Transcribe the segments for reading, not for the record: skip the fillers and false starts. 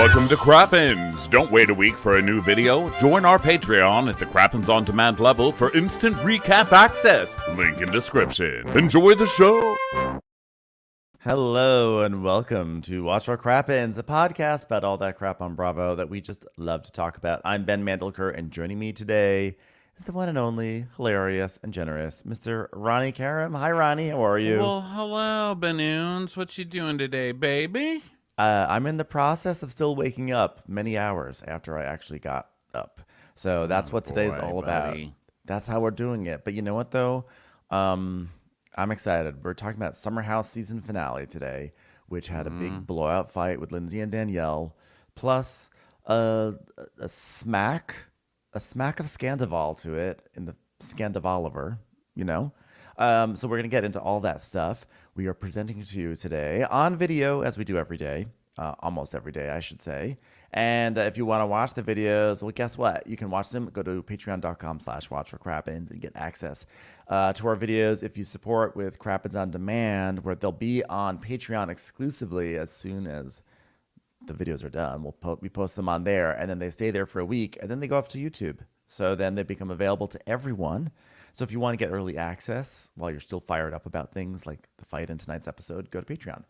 Welcome to Crappens. Don't wait a week for a new video. Join our Patreon at the Crappens On Demand level for instant recap access. Link in description. Enjoy the show. Hello and welcome to Watch Our Crappens, a podcast about all that crap on Bravo that we just love to talk about. I'm Ben Mandelker, and joining me today is the one and only, hilarious and generous, Mr. Ronnie Karam. Hi, Ronnie. How are you? Well, hello, Banoons. What you doing today, baby? I'm in the process of still waking up many hours after I actually got up. So that's what today's all about. That's how we're doing it. But you know what, though? I'm excited. We're talking about Summer House season finale today, which had a big blowout fight with Lindsay and Danielle, plus a smack of Scandival to it in the Scandivoliver, you know? So we're going to get into all that stuff. We are presenting to you today on video, as we do every day, almost every day, I should say. And if you want to watch the videos, well, guess what? You can watch them. Go to patreon.com/watchforcrappens and get access to our videos if you support with Crappens On Demand, where they'll be on Patreon exclusively as soon as the videos are done. We post them on there, and then they stay there for a week, and then they go off to YouTube. So then they become available to everyone. So if you want to get early access while you're still fired up about things like the fight in tonight's episode, go to Patreon.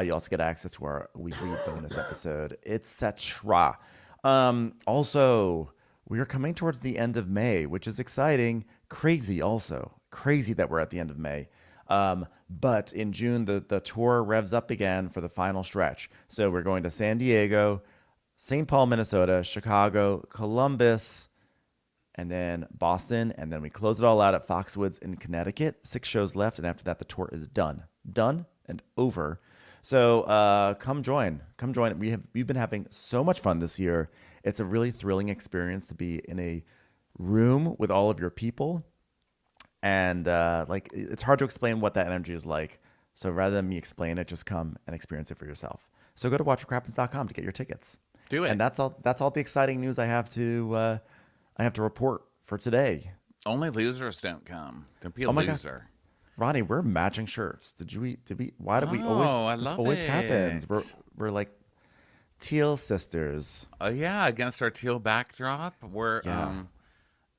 You also get access to our weekly bonus episode, etc. Also, we are coming towards the end of May, which is exciting. Crazy also. Crazy that we're at the end of May. But in June, the tour revs up again for the final stretch. So we're going to San Diego, St. Paul, Minnesota, Chicago, Columbus, and then Boston, and then we close it all out at Foxwoods in Connecticut. 6 shows left, and after that, the tour is done and over. So come join. We've been having so much fun this year. It's a really thrilling experience to be in a room with all of your people, and it's hard to explain what that energy is like. So rather than me explain it, just come and experience it for yourself. So go to watchforcrappens.com to get your tickets. Do it. And that's all the exciting news I have to report for today. Only losers don't come. Don't be a loser. God. Ronnie, we're matching shirts. Why do we always, this always happens. We're like teal sisters. Oh yeah, against our teal backdrop.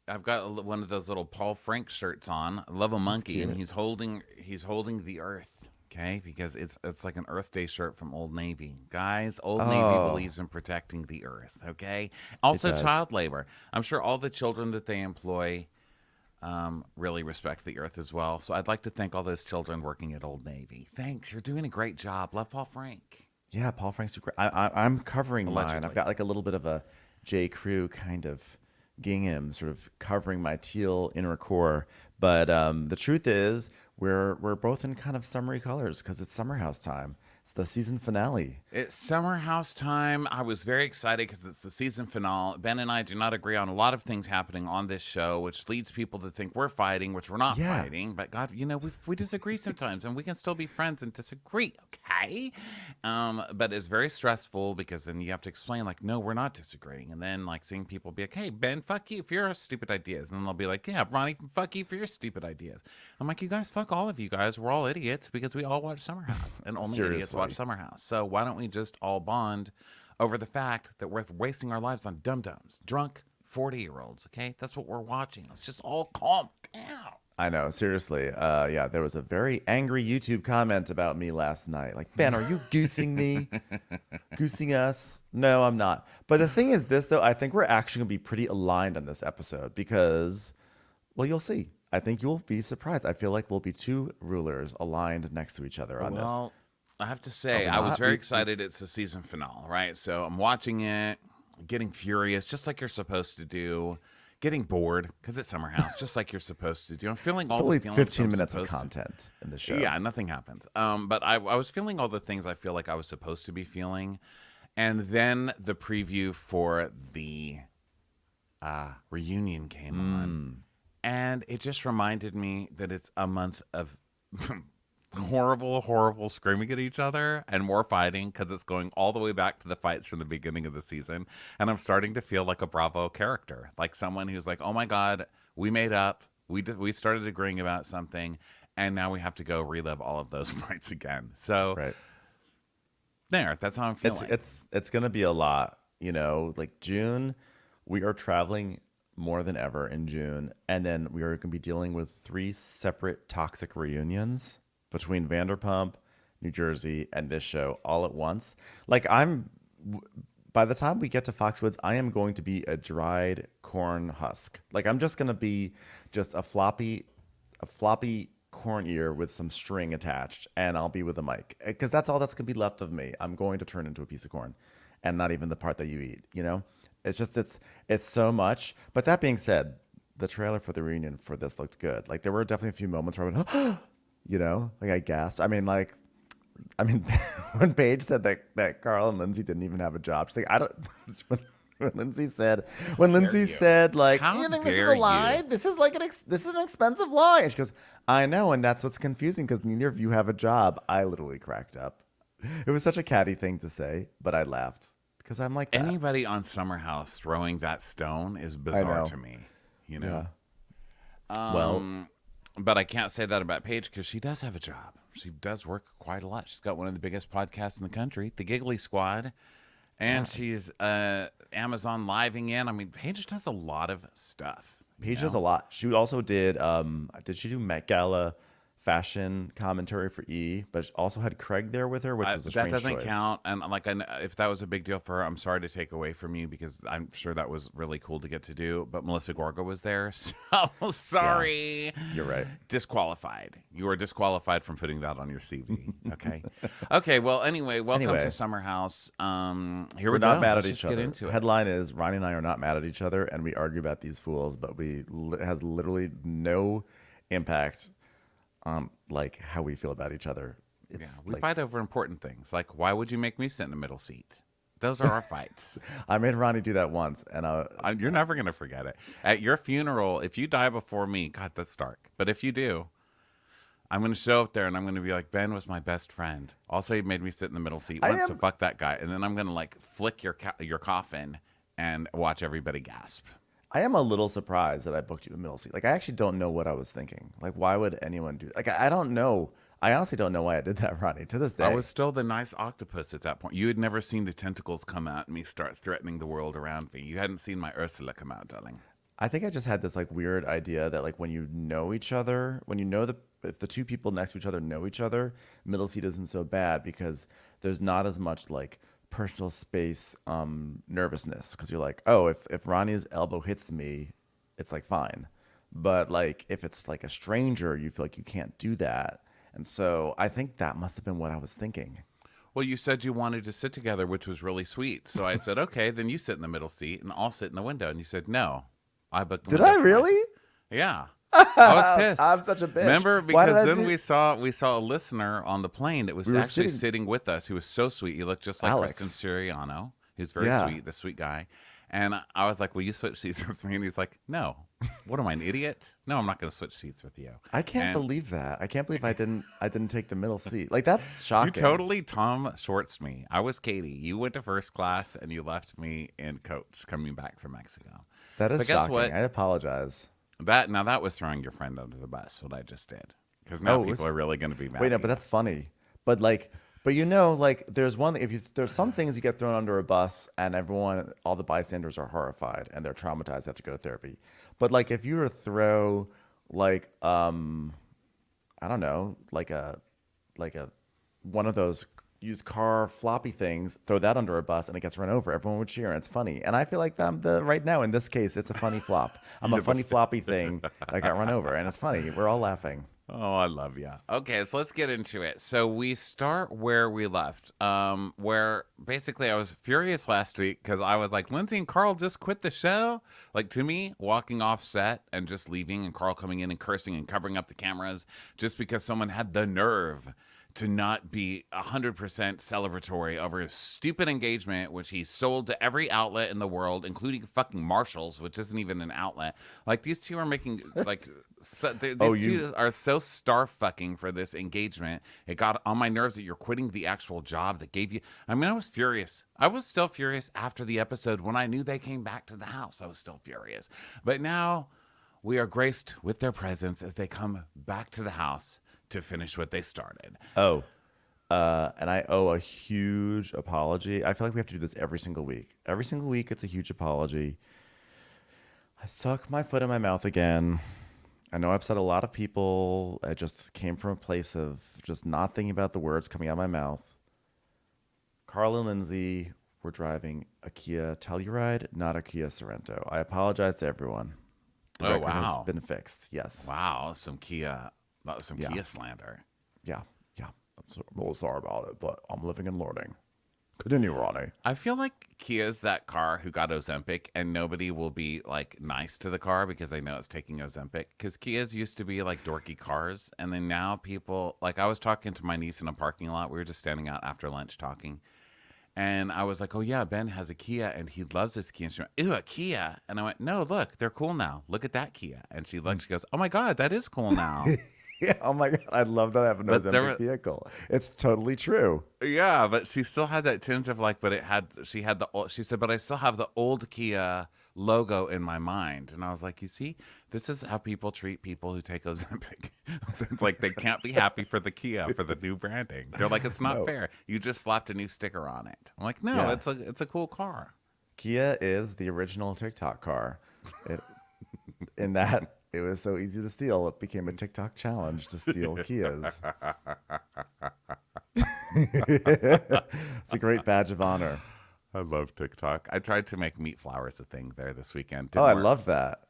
I've got one of those little Paul Frank shirts on. I love a monkey, and he's holding the earth. Okay, because it's like an Earth Day shirt from Old Navy. Guys, Old Navy believes in protecting the earth, okay? Also child labor. I'm sure all the children that they employ really respect the earth as well. So I'd like to thank all those children working at Old Navy. Thanks, you're doing a great job. Love Paul Frank. Yeah, Paul Frank's great. I'm covering mine. I've got like a little bit of a J. Crew kind of gingham sort of covering my teal inner core. But the truth is, we're both in kind of summery colors because it's Summer House time. It's the season finale. It's Summer House time. I was very excited because it's the season finale. Ben and I do not agree on a lot of things happening on this show, which leads people to think we're fighting, which we're not fighting. But God, we disagree sometimes, and we can still be friends and disagree, okay? But it's very stressful because then you have to explain, like, no, we're not disagreeing. And then, like, seeing people be like, hey, Ben, fuck you for your stupid ideas. And then they'll be like, yeah, Ronnie, fuck you for your stupid ideas. I'm like, you guys, fuck all of you guys. We're all idiots because we all watch Summer House, and only idiots watch Summer House. So why don't we just all bond over the fact that we're wasting our lives on dum-dums, drunk 40-year-olds, okay? That's what we're watching. Let's just all calm down. I know, seriously. Yeah, there was a very angry YouTube comment about me last night. Like, Ben, are you goosing me? Goosing us? No, I'm not. But the thing is this, though, I think we're actually going to be pretty aligned on this episode because, well, you'll see. I think you'll be surprised. I feel like we'll be 2 rulers aligned next to each other on this. I have to say, I was very excited. It's the season finale, right? So I'm watching it, getting furious, just like you're supposed to do, getting bored because it's Summer House, just like you're supposed to do. I'm feeling all the feelings. 15 minutes of content in the show. Yeah, nothing happens. But I was feeling all the things I feel like I was supposed to be feeling. And then the preview for the reunion came on. And it just reminded me that it's a month of horrible screaming at each other and more fighting because it's going all the way back to the fights from the beginning of the season. And I'm starting to feel like a Bravo character, like someone who's like, oh my God, we made up. We started agreeing about something, and now we have to go relive all of those fights again. So That's how I'm feeling. It's gonna be a lot, like June, we are traveling more than ever in June, and then we are gonna be dealing with 3 separate toxic reunions between Vanderpump, New Jersey, and this show all at once. Like by the time we get to Foxwoods, I am going to be a dried corn husk. Like I'm just gonna be just a floppy corn ear with some string attached, and I'll be with a mic because that's all that's gonna be left of me. I'm going to turn into a piece of corn, and not even the part that you eat. It's just it's so much. But that being said, the trailer for the reunion for this looked good. Like there were definitely a few moments where I went, like I gasped. I mean, when Paige said that Carl and Lindsay didn't even have a job, she's like, I don't. When Lindsay said, like, How you think this is dare a lie? you? This is like this is an expensive lie. And she goes, I know, and that's what's confusing because neither of you have a job. I literally cracked up. It was such a catty thing to say, but I laughed because I'm like that. Anybody on Summer House throwing that stone is bizarre to me. Yeah. But I can't say that about Paige because she does have a job. She does work quite a lot. She's got one of the biggest podcasts in the country, The Giggly Squad. And she's Amazon living in. I mean, Paige does a lot of stuff. Paige does a lot. She also did she do Met Gala fashion commentary for E, but also had Craig there with her, which was a strange choice. That doesn't count. And if that was a big deal for her, I'm sorry to take away from you because I'm sure that was really cool to get to do. But Melissa Gorga was there, so sorry. Yeah, you're right. Disqualified. You are disqualified from putting that on your CV. Okay. Okay. Well, anyway, welcome to Summer House. Here We're we go. not mad at Let's each other. Get into it. Headline is Ronnie and I are not mad at each other, and we argue about these fools, but it has literally no impact on like how we feel about each other. We fight over important things, like why would you make me sit in the middle seat? Those are our fights. I made Ronnie do that once, and you're never gonna forget it. At your funeral, if you die before me, God, that's dark. But if you do, I'm gonna show up there and I'm gonna be like, Ben was my best friend. Also, he made me sit in the middle seat once, so fuck that guy. And then I'm gonna like flick your coffin and watch everybody gasp. I am a little surprised that I booked you a middle seat. Like, I actually don't know what I was thinking. Like, why would anyone do that? Like, I don't know. I honestly don't know why I did that, Ronnie, to this day. I was still the nice octopus at that point. You had never seen the tentacles come out and me start threatening the world around me. You hadn't seen my Ursula come out, darling. I think I just had this, like, weird idea that, like, when you know each other, when you know if the two people next to each other know each other, middle seat isn't so bad because there's not as much, like, personal space nervousness because you're like, oh, if Ronnie's elbow hits me, it's like fine, but like if it's like a stranger, you feel like you can't do that. And so I think that must have been what I was thinking. Well, you said you wanted to sit together, which was really sweet, so I said, okay, then you sit in the middle seat and I'll sit in the window. And you said no. I booked the Did window I really? Yeah. I was pissed. I'm such a bitch. Remember, because then we saw a listener on the plane that was actually sitting with us who was so sweet. He looked just like Alex. Kristen Siriano. He was very sweet, the sweet guy. And I was like, will you switch seats with me? And he's like, no. What am I, an idiot? No, I'm not going to switch seats with you. I can't believe that. I can't believe I didn't take the middle seat. Like, that's shocking. You totally Tom Shorts me. I was Katie. You went to first class and you left me in coach coming back from Mexico. That is but shocking. Guess what? I apologize. That was throwing your friend under the bus, what I just did. Because now people are really going to be mad. Wait, no, but that's funny. But like, there's one thing, there's some things you get thrown under a bus and all the bystanders are horrified and they're traumatized, they have to go to therapy. But like, if you were to throw like, I don't know, like one of those used car floppy things, throw that under a bus and it gets run over, everyone would cheer and it's funny. And I feel like right now in this case, it's a funny flop. I'm a funny floppy thing that got run over and it's funny. We're all laughing. Oh, I love you. Okay, so let's get into it. So we start where we left, where basically I was furious last week because I was like, Lindsay and Carl just quit the show. Like, to me, walking off set and just leaving and Carl coming in and cursing and covering up the cameras just because someone had the nerve to not be 100% celebratory over his stupid engagement, which he sold to every outlet in the world, including fucking Marshall's, which isn't even an outlet. Like, these two are making, like, two are so star fucking for this engagement. It got on my nerves that you're quitting the actual job that gave you. I mean, I was furious. I was still furious after the episode when I knew they came back to the house. I was still furious. But now we are graced with their presence as they come back to the house to finish what they started. Oh, And I owe a huge apology. I feel like we have to do this every single week. Every single week, it's a huge apology. I stuck my foot in my mouth again. I know I upset a lot of people. I just came from a place of just not thinking about the words coming out of my mouth. Carl and Lindsay were driving a Kia Telluride, not a Kia Sorento. I apologize to everyone. The record has been fixed. Yes. Wow, some Kia slander. Yeah. I'm really sorry about it, but I'm living and learning. Continue, Ronnie. I feel like Kia's that car who got Ozempic, and nobody will be like nice to the car because they know it's taking Ozempic. Because Kia's used to be like dorky cars, and then now people like I was talking to my niece in a parking lot. We were just standing out after lunch talking, and I was like, "Oh yeah, Ben has a Kia, and he loves his Kia." And she went, "Ew, a Kia?" And I went, "No, look, they're cool now. Look at that Kia." And she looked, she goes, "Oh my God, that is cool now." Yeah, oh my God, I love that I have an Ozempic vehicle. It's totally true. Yeah, but she still had that tinge of like, but she said, but I still have the old Kia logo in my mind. And I was like, you see, this is how people treat people who take Ozempic. Like they can't be happy for the Kia, for the new branding. They're like, it's not fair. You just slapped a new sticker on it. I'm like, no, it's a cool car. Kia is the original TikTok car. In that it was so easy to steal, it became a TikTok challenge to steal Kias. It's a great badge of honor. I love TikTok. I tried to make meat flowers a thing there this weekend. I love that.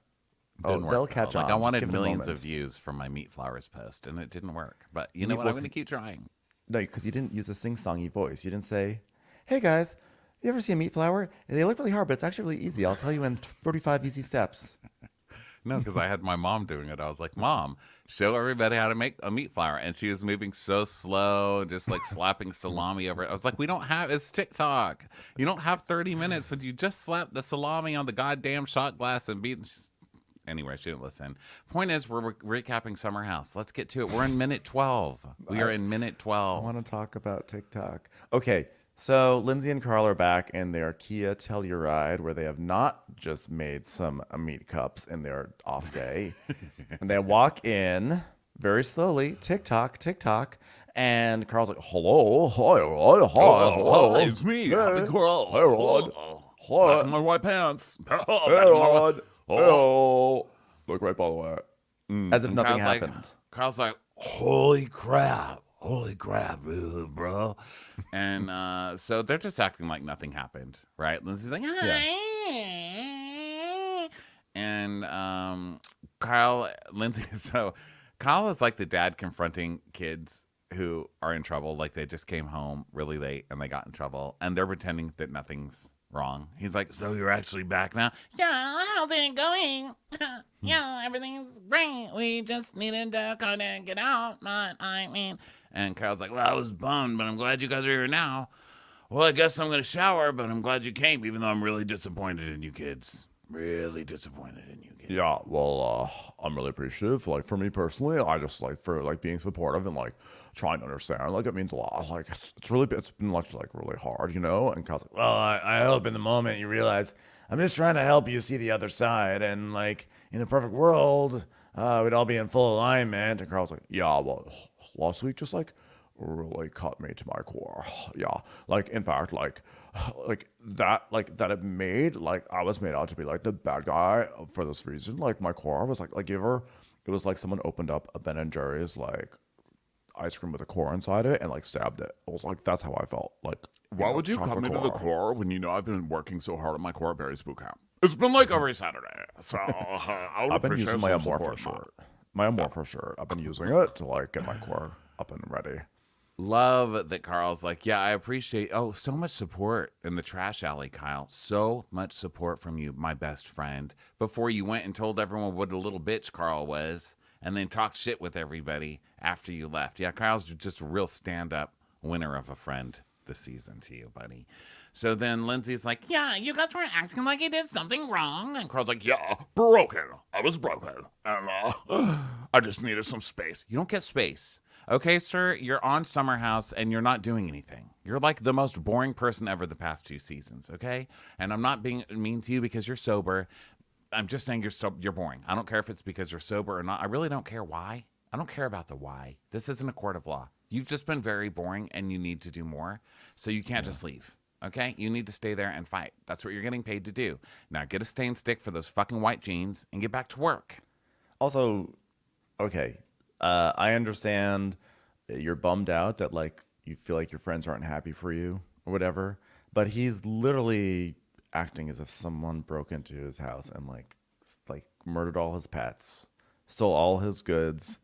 They'll catch on. Like I wanted millions of views from my meat flowers post, and it didn't work. But you know what? I'm going to keep trying. No, because you didn't use a sing-songy voice. You didn't say, "Hey guys, you ever see a meat flower? They look really hard, but it's actually really easy. I'll tell you in 45 easy steps." No, because I had my mom doing it. I was like, "Mom, show everybody how to make a meat flour." And she was moving so slow, just like slapping salami over it. I was like, it's TikTok. You don't have 30 minutes. Would you just slap the salami on the goddamn shot glass and beat? Anyway, she didn't listen. Point is, we're recapping Summer House. Let's get to it. We're in minute 12. We are in minute 12. I want to talk about TikTok. Okay. So Lindsay and Carl are back in their Kia Telluride, where they have not just made some meat cups in their off day. And they walk in very slowly, tick-tock, tick-tock, and Carl's like, "Hello, hi, hello. It's me, Carl. Hey, Rod. Hi. Back in my white pants. Hey, Rod. Hello. Look right, by the way." As if nothing happened. Carl's like, holy crap, bro. And so they're just acting like nothing happened, right? Lindsay's like, hi. Yeah. And Kyle is like the dad confronting kids who are in trouble. Like they just came home really late and they got in trouble and they're pretending that nothing's wrong. He's like, so you're actually back now? Yeah, how's it going? Yeah, everything's great. We just needed to kind of get out, but I mean... And Kyle's like, well, I was bummed, but I'm glad you guys are here now. Well, I guess I'm going to shower, but I'm glad you came, even though I'm really disappointed in you kids. Really disappointed in you kids. Yeah, well, I'm really appreciative. Like, for me personally, I just, like, for, like, being supportive and, like, trying to understand. Like, it means a lot. Like, it's been, like, really hard, you know? And Kyle's like, well, I hope in the moment you realize I'm just trying to help you see the other side. And, like, in the perfect world, we'd all be in full alignment. And Carl's like, yeah, well... last week just like really cut me to my core. Yeah. Like in fact, like that it made like I was made out to be like the bad guy for this reason. Like my core was like it was like someone opened up a Ben and Jerry's like ice cream with a core inside it and like stabbed it. It was like that's how I felt. Like why would you cut me to the core when you know I've been working so hard on my core berries boot camp? It's been like every Saturday. So I've been using my Amorpha shirt. My Amorpha shirt. I've been using it to like get my core up and ready. Love that Carl's like, yeah, I appreciate. Oh, so much support in the trash alley, Kyle. So much support from you, my best friend. Before you went and told everyone what a little bitch Carl was, and then talked shit with everybody after you left. Yeah, Kyle's just a real stand-up winner of a friend this season to you, buddy. So then Lindsay's like, yeah, you guys were acting like you did something wrong. And Carl's like, yeah, broken. I was broken. And I just needed some space. You don't get space. Okay, sir, you're on Summer House and you're not doing anything. You're like the most boring person ever the past 2 seasons, okay? And I'm not being mean to you because you're sober. I'm just saying you're boring. I don't care if it's because you're sober or not. I really don't care why. I don't care about the why. This isn't a court of law. You've just been very boring and you need to do more. So you can't just leave. Okay? You need to stay there and fight. That's what you're getting paid to do. Now get a stain stick for those fucking white jeans and get back to work. Also, okay, I understand you're bummed out that like you feel like your friends aren't happy for you or whatever, but he's literally acting as if someone broke into his house and like murdered all his pets, stole all his goods,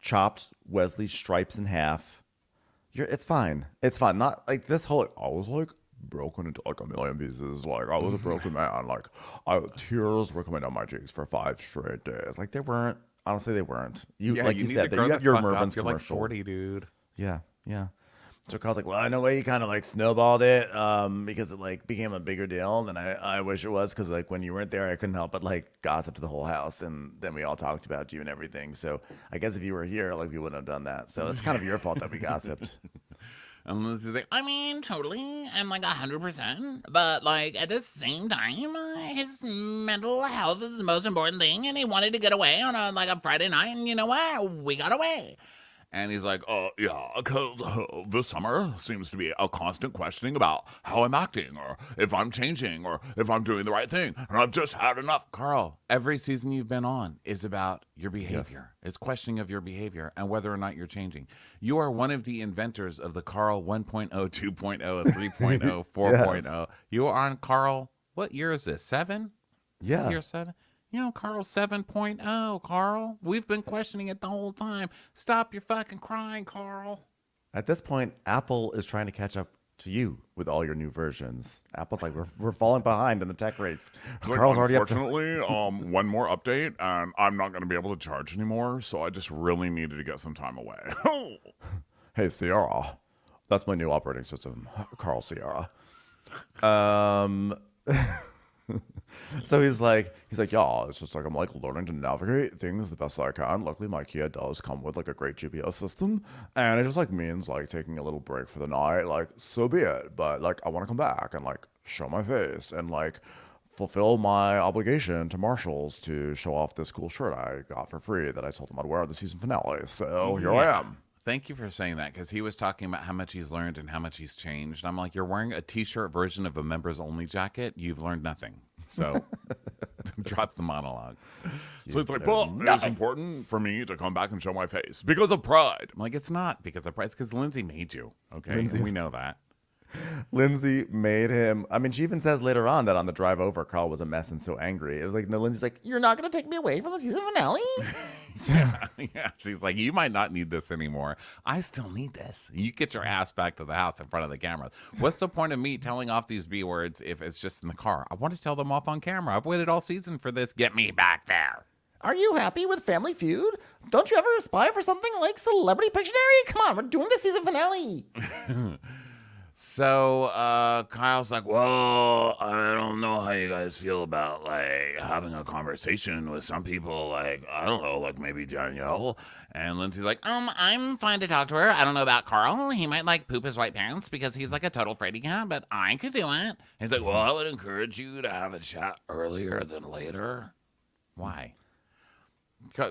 chopped Wesley Stripes in half. It's fine. It's fine. Not like this whole. I was like broken into like a million pieces. Like I was a broken man. Like tears were coming down my cheeks for 5 straight days. Like they weren't. Honestly, they weren't. You like you said, you have your Mervin's commercial. You're like 40, dude. Yeah, yeah. So Carl's like, well, in a way, you kind of like snowballed it because it like became a bigger deal than I wish it was. Because like when you weren't there, I couldn't help but like gossip to the whole house, and then we all talked about you and everything. So I guess if you were here, like we wouldn't have done that. So it's kind of your fault that we gossiped. And Lindsay's like, I mean, totally. I'm like 100%. But like at the same time, his mental health is the most important thing. And he wanted to get away on a Friday night. And you know what? We got away. And he's like, yeah, because this summer seems to be a constant questioning about how I'm acting or if I'm changing or if I'm doing the right thing. And I've just had enough. Carl, every season you've been on is about your behavior. Yes. It's questioning of your behavior and whether or not you're changing. You are one of the inventors of the Carl 1.0, 2.0, 3.0, 4.0. Yes. You are on Carl, what year is this? 7? Yeah. This year 7? You know, Carl 7.0, Carl. We've been questioning it the whole time. Stop your fucking crying, Carl. At this point, Apple is trying to catch up to you with all your new versions. Apple's like, we're falling behind in the tech race. Like, Carl's already up to... Unfortunately, one more update, and I'm not going to be able to charge anymore, so I just really needed to get some time away. Hey, Sierra. That's my new operating system, Carl Sierra. So he's like, yeah, it's just like I'm like learning to navigate things the best I can. Luckily, my Kia does come with like a great GPS system, and it just like means like taking a little break for the night. Like, so be it. But like, I want to come back and like show my face and like fulfill my obligation to Marshalls to show off this cool shirt I got for free that I told them I'd wear at the season finale. So here I am. Thank you for saying that, because he was talking about how much he's learned and how much he's changed. And I'm like, you're wearing a T-shirt version of a members only jacket. You've learned nothing. So drop the monologue. So it's like, well, it's important for me to come back and show my face because of pride. I'm like, it's not because of pride. It's because Lindsay made you. Okay, Lindsay. We know that. Lindsay made him. I mean, she even says later on that on the drive over, Carl was a mess and so angry. It was like, no, Lindsay's like, you're not going to take me away from the season finale? Yeah. She's like, you might not need this anymore. I still need this. You get your ass back to the house in front of the cameras. What's the point of me telling off these B words if it's just in the car? I want to tell them off on camera. I've waited all season for this. Get me back there. Are you happy with Family Feud? Don't you ever aspire for something like Celebrity Pictionary? Come on, we're doing the season finale. So Kyle's like, well, I don't know how you guys feel about like having a conversation with some people, like, I don't know, like maybe Danielle. And Lindsay's like, I'm fine to talk to her. I don't know about Carl. He might like poop his white pants because he's like a total fraidy cat, but I could do it. He's like, well, I would encourage you to have a chat earlier than later. Why?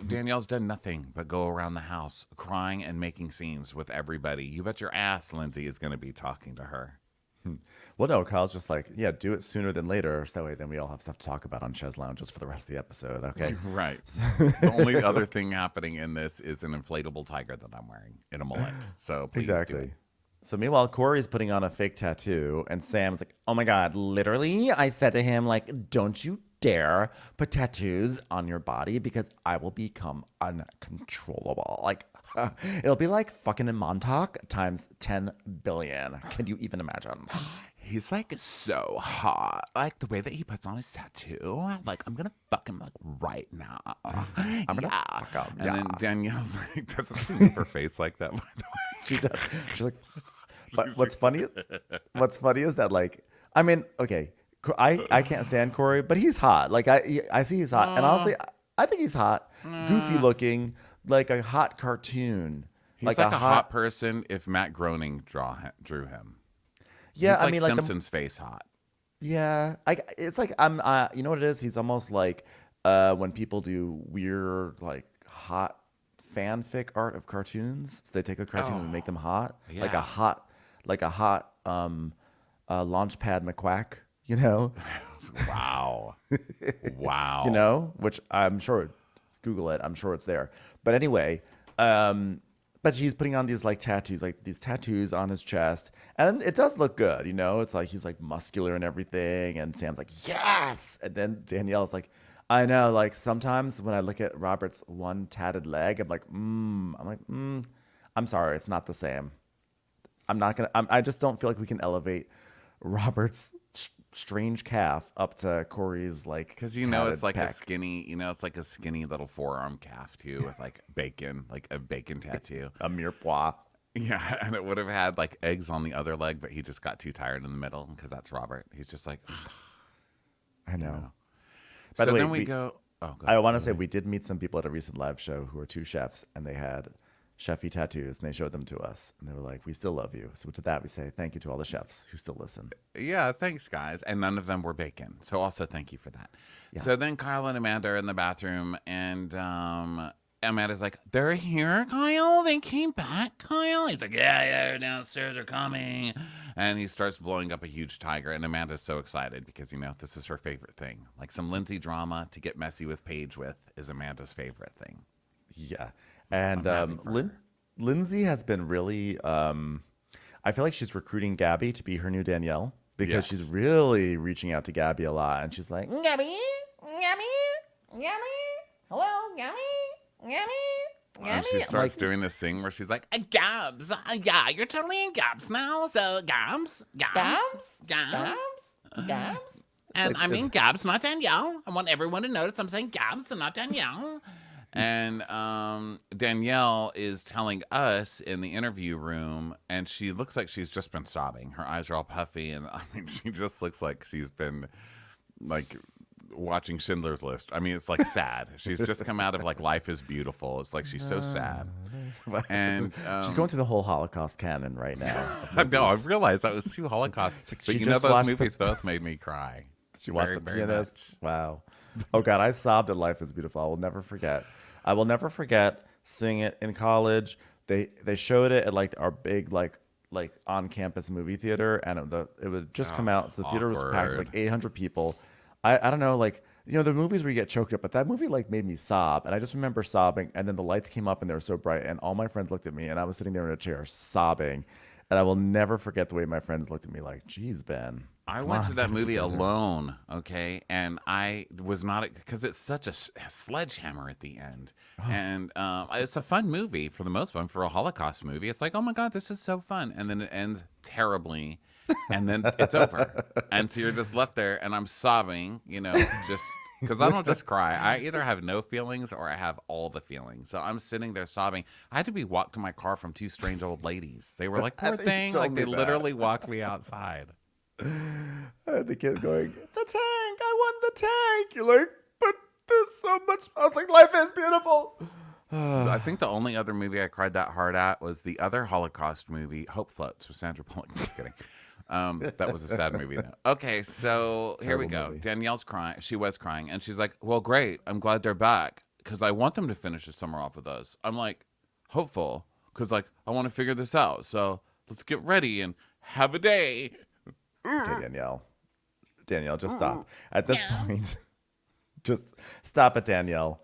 Danielle's done nothing but go around the house crying and making scenes with everybody. You bet your ass Lindsay is going to be talking to her. Well, no, Kyle's just like, yeah, do it sooner than later. So that way then we all have stuff to talk about on Chez Lounges for the rest of the episode. Okay. Right. The only other thing happening in this is an inflatable tiger that I'm wearing in a mullet. So please exactly. do it. So meanwhile, Corey's putting on a fake tattoo, and Sam's like, oh my God, literally? I said to him, like, don't you dare put tattoos on your body because I will become uncontrollable. Like, it'll be like fucking in Montauk times 10 billion. Can you even imagine? He's like so hot. Like the way that he puts on his tattoo. Like, I'm gonna fuck him like right now. I'm gonna fuck him. And then Danielle's like, doesn't she move her face like that, by the way? She does. She's like, but what's funny is that, like, I mean, okay, I can't stand Corey, but he's hot. Like, I see he's hot. And honestly, I think he's hot. Goofy looking, like a hot cartoon. He's like a hot person if Matt Groening drew him. Yeah, he's I mean, like Simpsons face hot. Yeah, it's like you know what it is? He's almost like when people do weird, like hot fanfic art of cartoons. So they take a cartoon and make them hot, yeah. like a hot Launchpad McQuack. You know. Wow. Wow. You know, which I'm sure. Google it. I'm sure it's there. But anyway, but he's putting on these like tattoos on his chest, and it does look good. You know, it's like he's like muscular and everything, and Sam's like, yes, and then Danielle's like, I know. Like sometimes when I look at Robert's one tatted leg, I'm like, I'm sorry, it's not the same. I'm not gonna. I just don't feel like we can elevate Robert's strange calf up to Corey's like, because you know it's like a skinny, it's like a skinny little forearm calf too, with like bacon, like a bacon tattoo, a mirepoix. Yeah, and it would have had like eggs on the other leg, but he just got too tired in the middle because that's Robert. He's just like, I know. By the way, then we go. Oh, I want to say we did meet some people at a recent live show who are 2 chefs, and they had chefy tattoos, and they showed them to us, and they were like, we still love you. So to that we say thank you to all the chefs who still listen. Yeah, thanks guys. And none of them were bacon, so also thank you for that. Yeah. So then Kyle and Amanda are in the bathroom, and Amanda's like, they're here, Kyle? They came back, Kyle? He's like, yeah, they're downstairs, they're coming. And he starts blowing up a huge tiger, and Amanda's so excited because, this is her favorite thing. Like some Lindsay drama to get messy with Paige with is Amanda's favorite thing. Yeah. And Lindsay has been really, I feel like she's recruiting Gabby to be her new Danielle because she's really reaching out to Gabby a lot. And she's like, Gabby, hello, Gabby. And she starts doing this thing where she's like, Gabs, yeah, you're totally in Gabs now. So Gabs. And I mean Gabs, not Danielle. I want everyone to notice I'm saying Gabs and not Danielle. And Danielle is telling us in the interview room, and she looks like she's just been sobbing. Her eyes are all puffy, and I mean, she just looks like she's been like watching Schindler's List. I mean, it's like sad. She's just come out of like Life is Beautiful. It's like she's so sad. And she's going through the whole Holocaust canon right now. No, I've realized that was 2 Holocausts. But those movies both made me cry. She watched The Pianist. Wow. Oh God, I sobbed at Life is Beautiful. I will never forget seeing it in college. They showed it at like our big like on campus movie theater, and it would just come out. So the theater was packed, like 800 people. I don't know, like the movies where you get choked up, but that movie like made me sob, and I just remember sobbing. And then the lights came up, and they were so bright, and all my friends looked at me, and I was sitting there in a chair sobbing. And I will never forget the way my friends looked at me like, geez, Ben. I went to that movie alone, okay? And I was not, because it's such a sledgehammer at the end. Oh. And it's a fun movie for the most part. For a Holocaust movie, it's like, oh my God, this is so fun. And then it ends terribly. And then it's over. And so you're just left there, and I'm sobbing, just because I don't just cry. I either have no feelings or I have all the feelings. So I'm sitting there sobbing. I had to be walked to my car from 2 strange old ladies. They were like, poor thing. Like they literally walked me outside. I had the kid going, the tank, I won the tank. You're like, but there's so much. I was like, life is beautiful. I think the only other movie I cried that hard at was the other Holocaust movie, Hope Floats, with Sandra Bullock. Just kidding. That was a sad movie though. Okay, so here we go. Movie. Danielle's crying. She was crying, and she's like, well, great. I'm glad they're back because I want them to finish the summer off with us. I'm like, hopeful, because like I want to figure this out. So let's get ready and have a day. Okay, Danielle, just stop. At this point, just stop it, Danielle.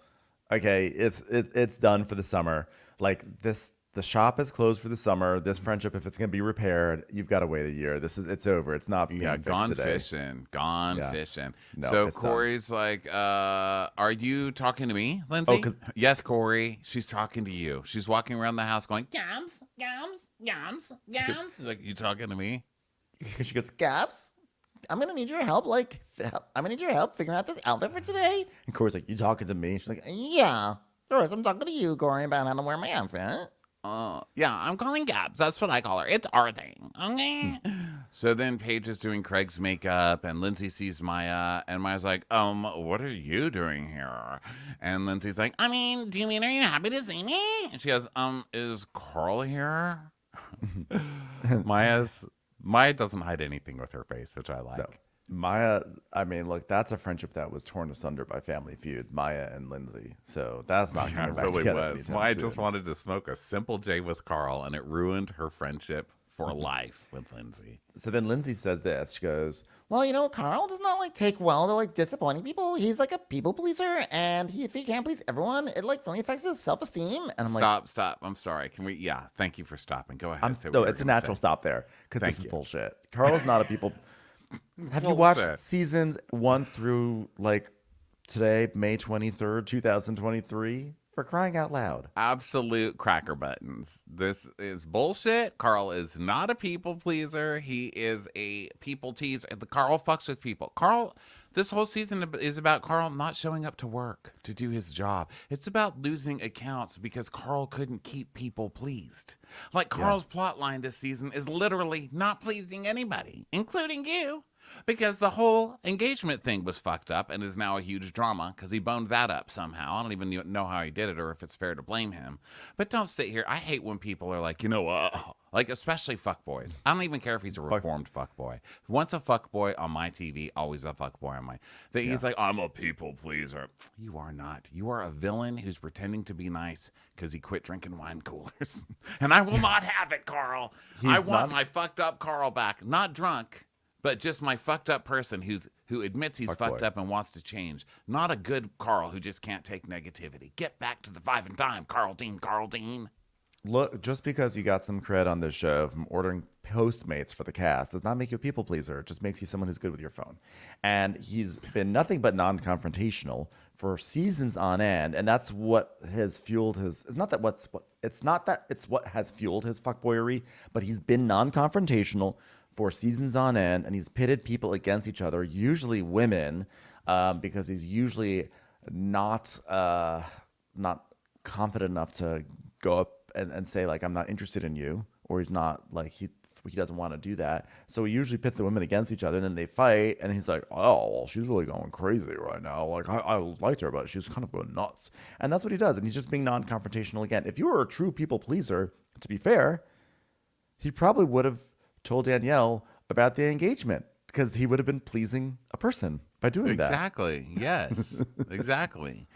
Okay, it's done for the summer. Like this, the shop is closed for the summer. This friendship, if it's gonna be repaired, you've got to wait a year. It's over. It's not being fixed gone today. fishing. Fishing. No, so Corey's like, are you talking to me, Lindsay? Oh, yes, Corey. She's talking to you. She's walking around the house going, Gams. She's like, you talking to me? She goes, Gabs, I'm gonna need your help. I'm gonna need your help figuring out this outfit for today. And Corey's like, you talking to me? She's like, yeah. Doris, I'm talking to you, Corey, about how to wear my outfit. Yeah, I'm calling Gabs. That's what I call her. It's our thing. Okay. So then Paige is doing Craig's makeup, and Lindsay sees Maya, and Maya's like, what are you doing here? And Lindsay's like, do you mean, are you happy to see me? And she goes, is Carl here? Maya doesn't hide anything with her face, which I like. No. Maya, I mean, look, that's a friendship that was torn asunder by Family Feud, Maya and Lindsay. So that's not Yeah, coming it back really together was. anytime Maya soon. just wanted to smoke a simple J with Carl, and it ruined her friendship for life with Lindsay. So then Lindsay says this. She goes, Well, Carl does not take well to disappointing people. He's a people pleaser, and if he can't please everyone, it really affects his self-esteem. And I'm Stop. I'm sorry. Can we? Yeah, thank you for stopping. Go ahead. Say what no, you were it's a gonna natural say. stop there because Thank this is you. bullshit. Carl is not a people. Have you watched Bullshit. seasons 1 through today, May 23rd, 2023? For crying out loud. Absolute cracker buttons. This is bullshit. Carl is not a people pleaser. He is a people teaser. The Carl fucks with people. Carl, this whole season is about Carl not showing up to work to do his job. It's about losing accounts because Carl couldn't keep people pleased. Carl's plot line this season is literally not pleasing anybody, including you. Because the whole engagement thing was fucked up and is now a huge drama because he boned that up somehow. I don't even know how he did it or if it's fair to blame him. But don't sit here. I hate when people are like, especially fuckboys. I don't even care if he's a reformed fuckboy. Once a fuckboy on my TV, always a fuckboy on my. He's like, I'm a people pleaser. You are not. You are a villain who's pretending to be nice because he quit drinking wine coolers. And I will not have it, Carl. I want my fucked up Carl back. Not drunk. But just my fucked up person who admits he's fucked up and wants to change. Not a good Carl who just can't take negativity. Get back to the 5 and dime, Carl Dean. Look, just because you got some cred on this show from ordering Postmates for the cast does not make you a people pleaser. It just makes you someone who's good with your phone. And he's been nothing but non-confrontational for seasons on end, and that's what has fueled his. It's not that it's what has fueled his fuckboyery, but he's been non-confrontational for seasons on end, and he's pitted people against each other, usually women, because he's usually not confident enough to go up and say I'm not interested in you, or he's not he doesn't want to do that. So he usually pits the women against each other, and then they fight, and he's like, oh, well, she's really going crazy right now. I liked her, but she's kind of going nuts. And that's what he does, and he's just being non-confrontational again. If you were a true people pleaser, to be fair, he probably would have told Danielle about the engagement because he would have been pleasing a person by doing that. Exactly. Yes. Exactly.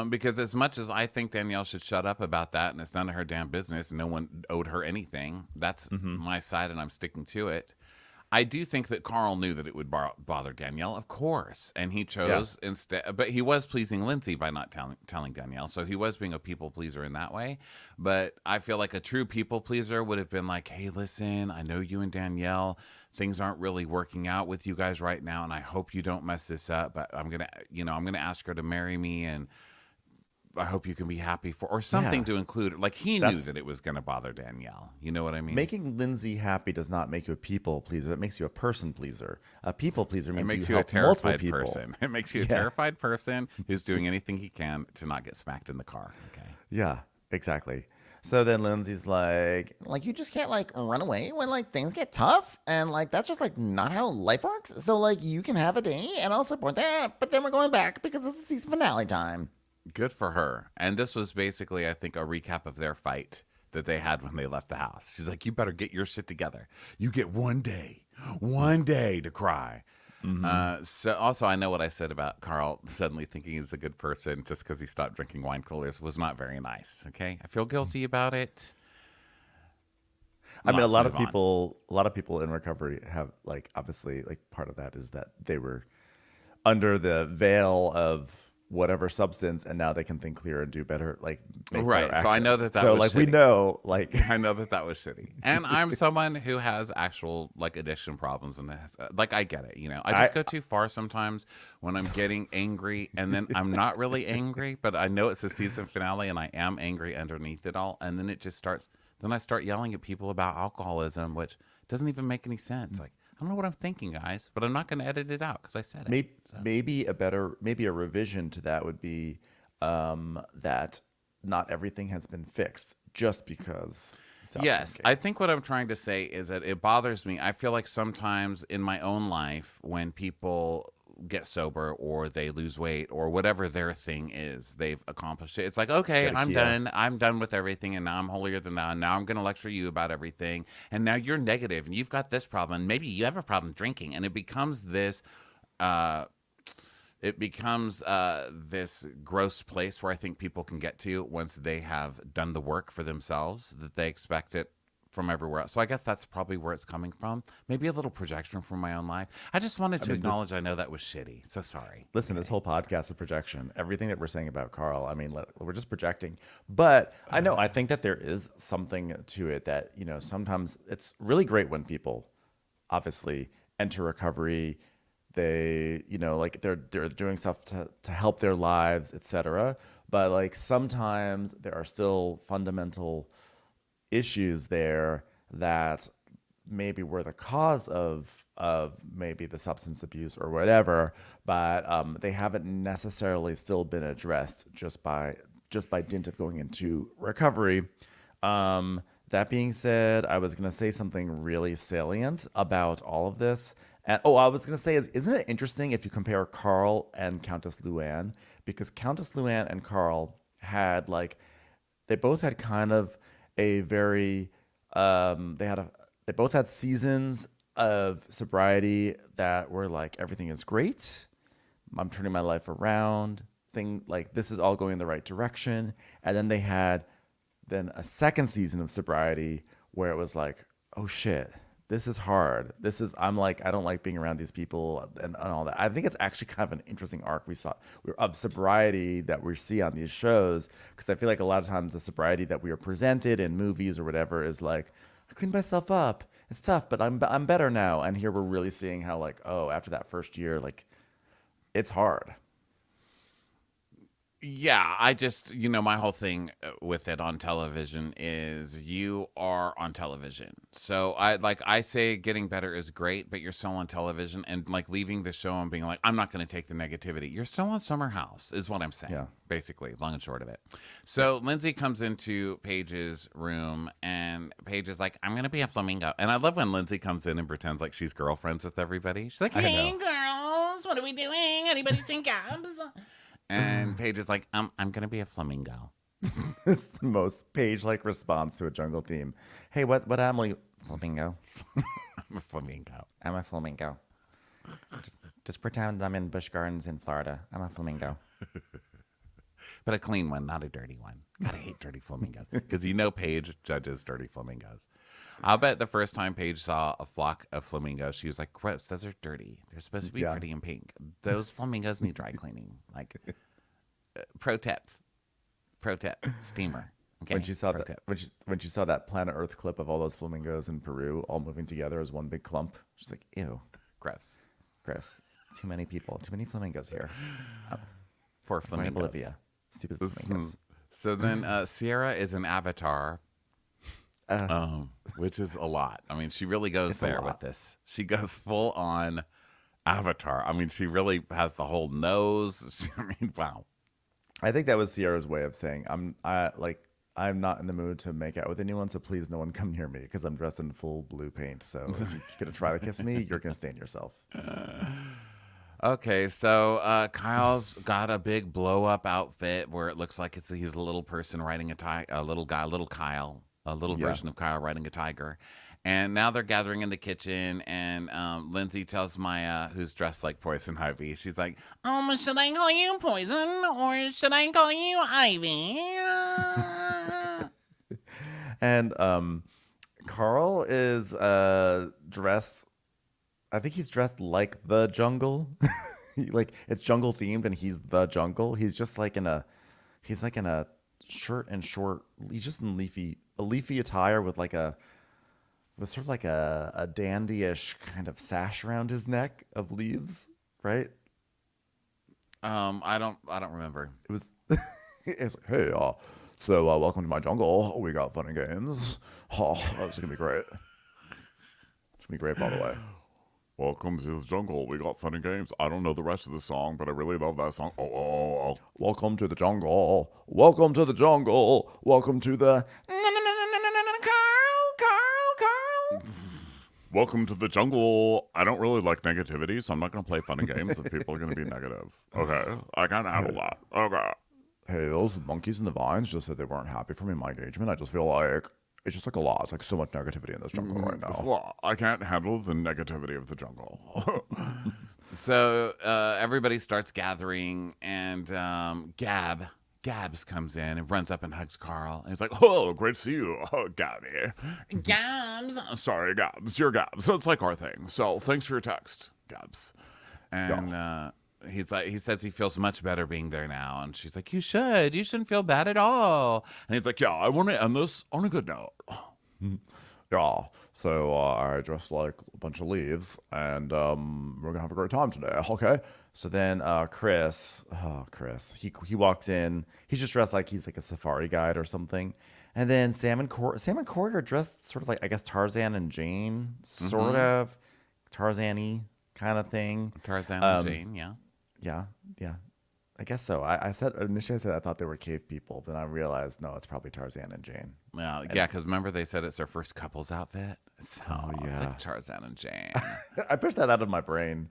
Because as much as I think Danielle should shut up about that and it's none of her damn business, no one owed her anything. That's my side and I'm sticking to it. I do think that Carl knew that it would bother Danielle, of course, and he chose instead. But he was pleasing Lindsay by not telling Danielle, so he was being a people pleaser in that way. But I feel like a true people pleaser would have been like, "Hey, listen, I know you and Danielle, things aren't really working out with you guys right now, and I hope you don't mess this up. But I'm gonna ask her to marry me, and I hope you can be happy for," or something to include. He knew that it was going to bother Danielle. You know what I mean? Making Lindsay happy does not make you a people pleaser. It makes you a person pleaser. A people pleaser means makes you you a help multiple terrified people. person. It makes you a terrified person who's doing anything he can to not get smacked in the car. Okay. Yeah, exactly. So then Lindsay's like, you just can't run away when things get tough, and that's just not how life works. So you can have a day, and I'll support that, but then we're going back because it's the season finale time. Good for her. And this was basically, I think, a recap of their fight that they had when they left the house. She's like, you better get your shit together. You get one day to cry. So also, I know what I said about Carl suddenly thinking he's a good person just because he stopped drinking wine coolers was not very nice. Okay. I feel guilty about it. I mean, a lot of people in recovery have obviously part of that is that they were under the veil of whatever substance, and now they can think clear and do better. Make right. better So I know actions. that so was we shitty. know I know that was shitty, and I'm someone who has actual addiction problems, and I get it. I just go too far sometimes when I'm getting angry, and then I'm not really angry, but I know it's the season finale, and I am angry underneath it all, and then it just starts. Then I start yelling at people about alcoholism, which doesn't even make any sense. I don't know what I'm thinking, guys, but I'm not going to edit it out because I said it. Maybe a revision to that would be that not everything has been fixed just because. Yes, I think what I'm trying to say is that it bothers me. I feel like sometimes in my own life when people get sober or they lose weight or whatever their thing is, they've accomplished it. It's like, okay, I'm done. I'm done with everything, and now I'm holier than thou. Now I'm going to lecture you about everything, and now you're negative, and you've got this problem, and maybe you have a problem drinking, and it becomes this. It becomes this gross place where I think people can get to once they have done the work for themselves, that they expect it from everywhere else. So I guess that's probably where it's coming from. Maybe a little projection from my own life. I just wanted to acknowledge I know that was shitty. So sorry. Listen, this whole podcast is projection. Everything that we're saying about Carl, I mean, we're just projecting. But I think that there is something to it that, sometimes it's really great when people obviously enter recovery. They, they're doing stuff to help their lives, etc. But like sometimes there are still fundamental issues there that maybe were the cause of maybe the substance abuse or whatever, but they haven't necessarily still been addressed just by dint of going into recovery. That being said, I was going to say something really salient about all of this. And I was going to say, isn't it interesting if you compare Carl and Countess Luann? Because Countess Luann and Carl had they both had kind of a very they both had seasons of sobriety that were like, everything is great, I'm turning my life around, this is all going in the right direction. And then they had a second season of sobriety where it was like, oh shit, this is hard. I don't like being around these people and all that. I think it's actually kind of an interesting arc we saw of sobriety that we see on these shows, because I feel like a lot of times the sobriety that we are presented in movies or whatever is like, I cleaned myself up. It's tough, but I'm better now. And here we're really seeing how after that first year, it's hard. Yeah, I just, my whole thing with it on television is you are on television. So I say getting better is great, but you're still on television, and leaving the show and being like, I'm not going to take the negativity. You're still on Summer House is what I'm saying, basically, long and short of it. So Lindsay comes into Paige's room, and Paige is like, I'm going to be a flamingo. And I love when Lindsay comes in and pretends like she's girlfriends with everybody. She's like, hey, girls, what are we doing? Anybody sing Gabs? And Paige is like, I'm going to be a flamingo. It's the most Paige-like response to a jungle theme. Hey, what animal? Flamingo. I'm a flamingo. I'm a flamingo. Just pretend I'm in Busch Gardens in Florida. I'm a flamingo. But a clean one, not a dirty one. God, I hate dirty flamingos. Because Paige judges dirty flamingos. I'll bet the first time Paige saw a flock of flamingos, she was like, gross, those are dirty. They're supposed to be pretty and pink. Those flamingos need dry cleaning. Pro tip, steamer. Okay, when she saw that Planet Earth clip of all those flamingos in Peru all moving together as one big clump, she's like, ew. Gross. Too many people. Too many flamingos here. Poor flamingos. Bolivia. Stupid flamingos. So then Sierra is an avatar, which is a lot. I mean, she really goes there with this. She goes full on avatar. I mean, she really has the whole nose. Wow. I think that was Sierra's way of saying, I'm not in the mood to make out with anyone, so please no one come near me because I'm dressed in full blue paint. So if you're going to try to kiss me, you're going to stain yourself. Okay, so Kyle's got a big blow-up outfit where it looks like he's a little person riding a little Kyle, a little version of Kyle riding a tiger. And now they're gathering in the kitchen, and Lindsay tells Maya, who's dressed like Poison Ivy, she's like, should I call you Poison, or should I call you Ivy? And Carl is dressed, I think he's dressed like the jungle. It's jungle themed, and he's the jungle. He's just in a shirt and short. He's just in a leafy attire with sort of a dandy-ish kind of sash around his neck of leaves, right? I don't remember. It was. It's like, hey, so welcome to my jungle. We got fun and games. Oh, that's gonna be great. It's gonna be great, by the way. Welcome to the jungle. We got fun and games. I don't know the rest of the song, but I really love that song. Oh. Welcome to the jungle. Welcome to the jungle. Welcome to the... welcome to the jungle. I don't really like negativity, so I'm not going to play fun and games if people are going to be negative. Okay, I can't handle that. Okay. Hey, those monkeys in the vines just said they weren't happy for me in my engagement. I just feel like it's just like a lot. It's like so much negativity in this jungle right now. Well, I can't handle the negativity of the jungle. So everybody starts gathering, and Gabs comes in and runs up and hugs Carl. And he's like, oh, great to see you, Gabby. Gabs. Sorry, Gabs. You're Gabs. So it's like our thing. So thanks for your text, Gabs. And he's like, he says he feels much better being there now. And she's like, you shouldn't feel bad at all. And he's like, yeah, I want to end this on a good note. Yeah, so I just like a bunch of leaves, and we're gonna have a great time today. Okay. So then Chris, he walks in. He's just dressed like he's like a safari guide or something. And then Sam and Corey are dressed sort of like, I guess, Tarzan and Jane, sort of Tarzan-y kind of thing. Tarzan and Jane, yeah. Yeah. I guess so. I said initially I thought they were cave people, then I realized no, it's probably Tarzan and Jane. Well, yeah, because remember they said it's their first couple's outfit. So it's like Tarzan and Jane. I pushed that out of my brain.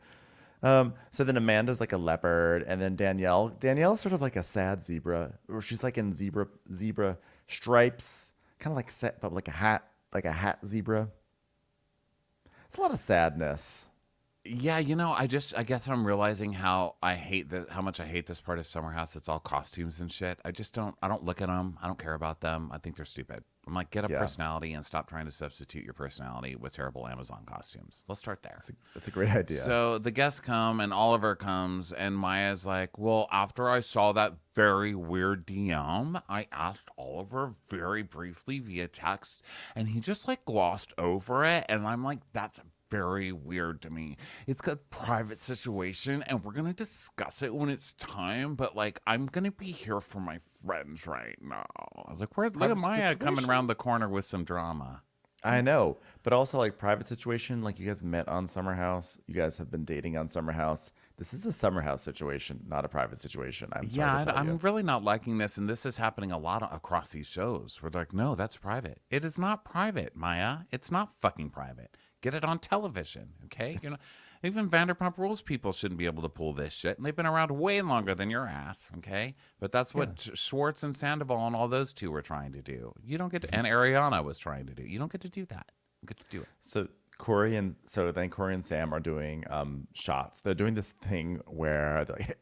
So then Amanda's like a leopard, and then Danielle's sort of like a sad zebra, or she's like in zebra stripes, kind of like set, but like a hat zebra. It's a lot of sadness. Yeah, I guess I'm realizing how much I hate this part of Summer House. It's all costumes and shit. I don't look at them. I don't care about them. I think they're stupid. I'm like, get a personality and stop trying to substitute your personality with terrible Amazon costumes. Let's start there. That's a great idea. So the guests come and Oliver comes and Maya's like, well, after I saw that very weird DM, I asked Oliver very briefly via text and he just like glossed over it. And I'm like, that's very weird to me. It's a private situation and we're going to discuss it when it's time. But like, I'm going to be here for my friends right now. I was like, look at Maya coming around the corner with some drama. I know, but also like private situation, like you guys met on Summer House. You guys have been dating on Summer House. This is a Summer House situation, not a private situation. I'm really not liking this. And this is happening a lot across these shows. We're like, no, that's private. It is not private, Maya. It's not fucking private. Get it on television, okay? Even Vanderpump Rules people shouldn't be able to pull this shit, and they've been around way longer than your ass, okay? But that's what Schwartz and Sandoval and all those two were trying to do. You don't get to, and Ariana was trying to do. You don't get to do that. You get to do it. So then Corey and Sam are doing shots. They're doing this thing where they're like,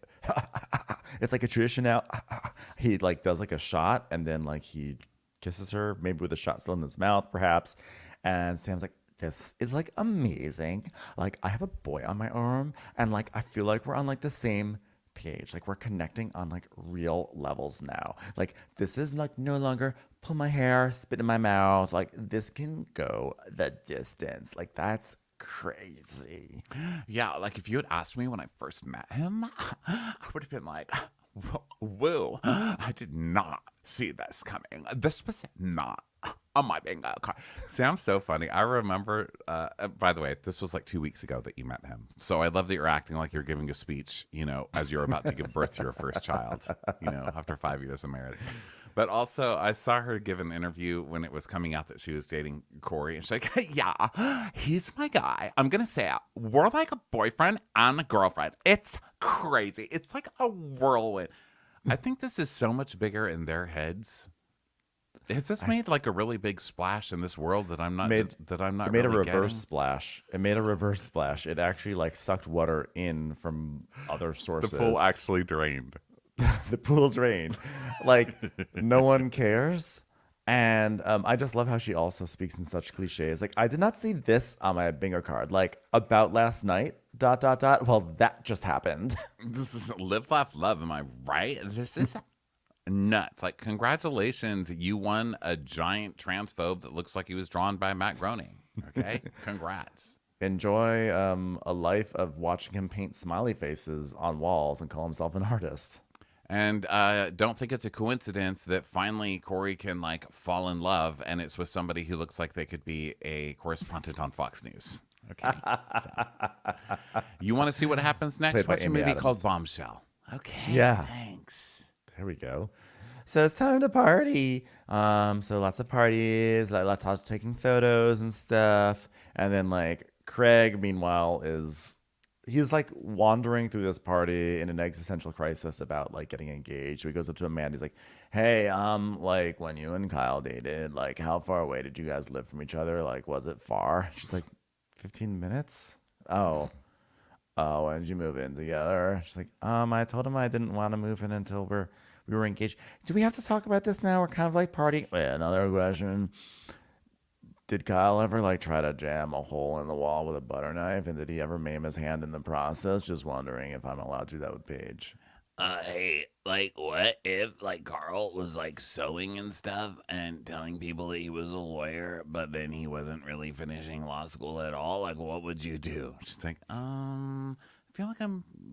it's like a tradition now. He like does like a shot, and then like he kisses her, maybe with a shot still in his mouth, perhaps. And Sam's like, this is like amazing. Like I have a boy on my arm and like I feel like we're on like the same page. Like we're connecting on like real levels now. Like this is like no longer pull my hair, spit in my mouth. Like this can go the distance. Like that's crazy. Yeah, like if you had asked me when I first met him, I would have been like, whoa, I did not see this coming. This was not on my bingo card. Sam's so funny. I remember, by the way, this was like 2 weeks ago that you met him. So I love that you're acting like you're giving a speech, as you're about to give birth to your first child, after 5 years of marriage. But also, I saw her give an interview when it was coming out that she was dating Corey. And she's like, hey, yeah, he's my guy. I'm going to say it. We're like a boyfriend and a girlfriend. It's crazy. It's like a whirlwind. I think this is so much bigger in their heads. Has this made like a really big splash in this world that I'm not It made really a reverse getting? splash. It made a reverse splash. It actually like sucked water in from other sources. The pool actually drained. The pool drained. Like no one cares. And I just love how she also speaks in such cliches. Like I did not see this on my bingo card. Like about last night. ... Well, that just happened. This is live, laugh, love. Am I right? This is nuts. Like, congratulations. You won a giant transphobe that looks like he was drawn by Matt Groening. Okay? Congrats. Enjoy a life of watching him paint smiley faces on walls and call himself an artist. And don't think it's a coincidence that finally Corey can like fall in love and it's with somebody who looks like they could be a correspondent on Fox News. Okay. So, you want to see what happens next? Played by Watch a Amy movie Adams. called Bombshell. Okay. Yeah. Thanks. There we go. so it's time to party. So lots of parties, like lots of taking photos and stuff. And then like Craig, meanwhile, he's like wandering through this party in an existential crisis about like getting engaged. So he goes up to Amanda. He's like, "Hey, like when you and Kyle dated, like how far away did you guys live from each other? Like, was it far?" She's like, 15 minutes. Oh, when did you move in together? She's like, I told him I didn't want to move in until we were engaged. Do we have to talk about this now? We're kind of like partying. Wait, another question. Did Kyle ever like try to jam a hole in the wall with a butter knife? And did he ever maim his hand in the process? Just wondering if I'm allowed to do that with Paige. Hey, like, what if, like, Carl was, like, sewing and stuff and telling people that he was a lawyer, but then he wasn't really finishing law school at all? Like, what would you do? She's like, I feel like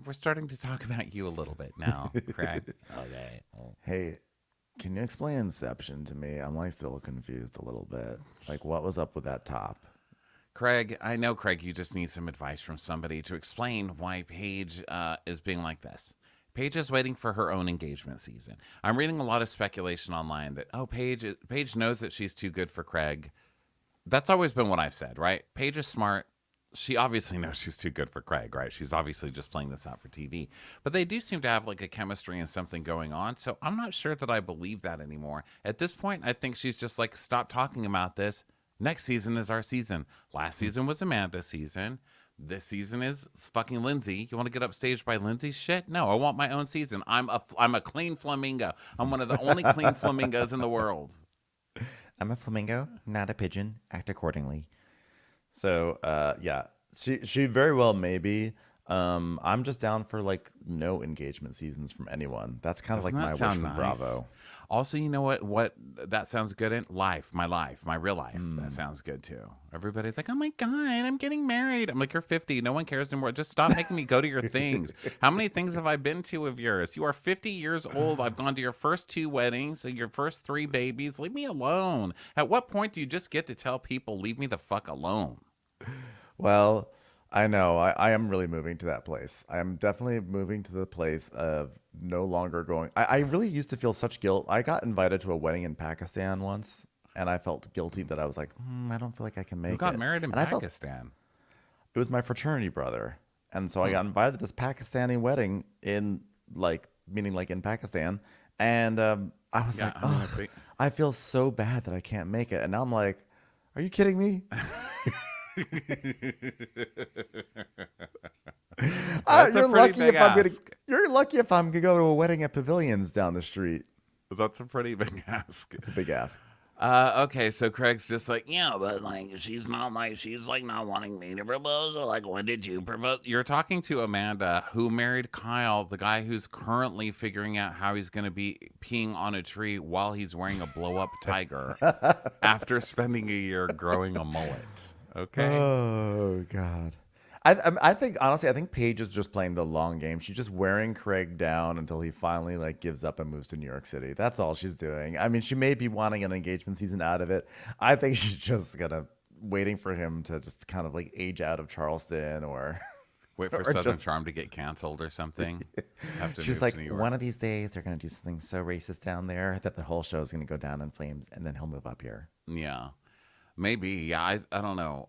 we're starting to talk about you a little bit now, Craig. Okay. Hey, can you explain Inception to me? I'm like still confused a little bit. Like, what was up with that top? Craig, I know, Craig, you just need some advice from somebody to explain why Paige is being like this. Paige is waiting for her own engagement season. I'm reading a lot of speculation online that, Paige knows that she's too good for Craig. That's always been what I've said, right? Paige is smart. She obviously knows she's too good for Craig, right? She's obviously just playing this out for TV. But they do seem to have like a chemistry and something going on. So I'm not sure that I believe that anymore. At this point, I think she's just like, stop talking about this. Next season is our season. Last season was Amanda's season. This season is fucking Lindsay. You want to get upstaged by Lindsay's shit? No, I want my own season. I'm a clean flamingo. I'm one of the only clean flamingos in the world. I'm a flamingo, not a pigeon. Act accordingly. So, yeah, she very well may be. I'm just down for like no engagement seasons from anyone. That's kind of like my wish from Bravo. Also, you know what that sounds good in? Life, my real life. That sounds good too. Everybody's like, oh my God, I'm getting married. I'm like, you're 50. No one cares anymore. Just stop making me go to your things. How many things have I been to of yours? You are 50 years old. I've gone to your first 2 weddings, your first 3 babies. Leave me alone. At what point do you just get to tell people, leave me the fuck alone? Well, I know. I am really moving to that place. I am definitely moving to the place of no longer going. I really used to feel such guilt. I got invited to a wedding in Pakistan once, and I felt guilty that I was like, I don't feel like I can make it. You got married in Pakistan? It was my fraternity brother. And so I got invited to this Pakistani wedding in in Pakistan. And I was like, I feel so bad that I can't make it. And now I'm like, are you kidding me? You're lucky if I'm gonna go to a wedding at Pavilions down the street. That's a pretty big ask. It's a big ask. Okay, so Craig's just like, yeah, but like she's not wanting me to propose. Or like, when did you propose? You're talking to Amanda, who married Kyle, the guy who's currently figuring out how he's going to be peeing on a tree while he's wearing a blow-up tiger after spending a year growing a mullet. Okay. Oh God. I think honestly, I think Paige is just playing the long game. She's just wearing Craig down until he finally like gives up and moves to New York City. That's all she's doing. I mean, she may be wanting an engagement season out of it. I think she's just waiting for him to just kind of like age out of Charleston or wait for Southern Charm to get canceled or something. She's like, one of these days they're gonna do something so racist down there that the whole show is gonna go down in flames, and then he'll move up here. Yeah, maybe. Yeah, I don't know.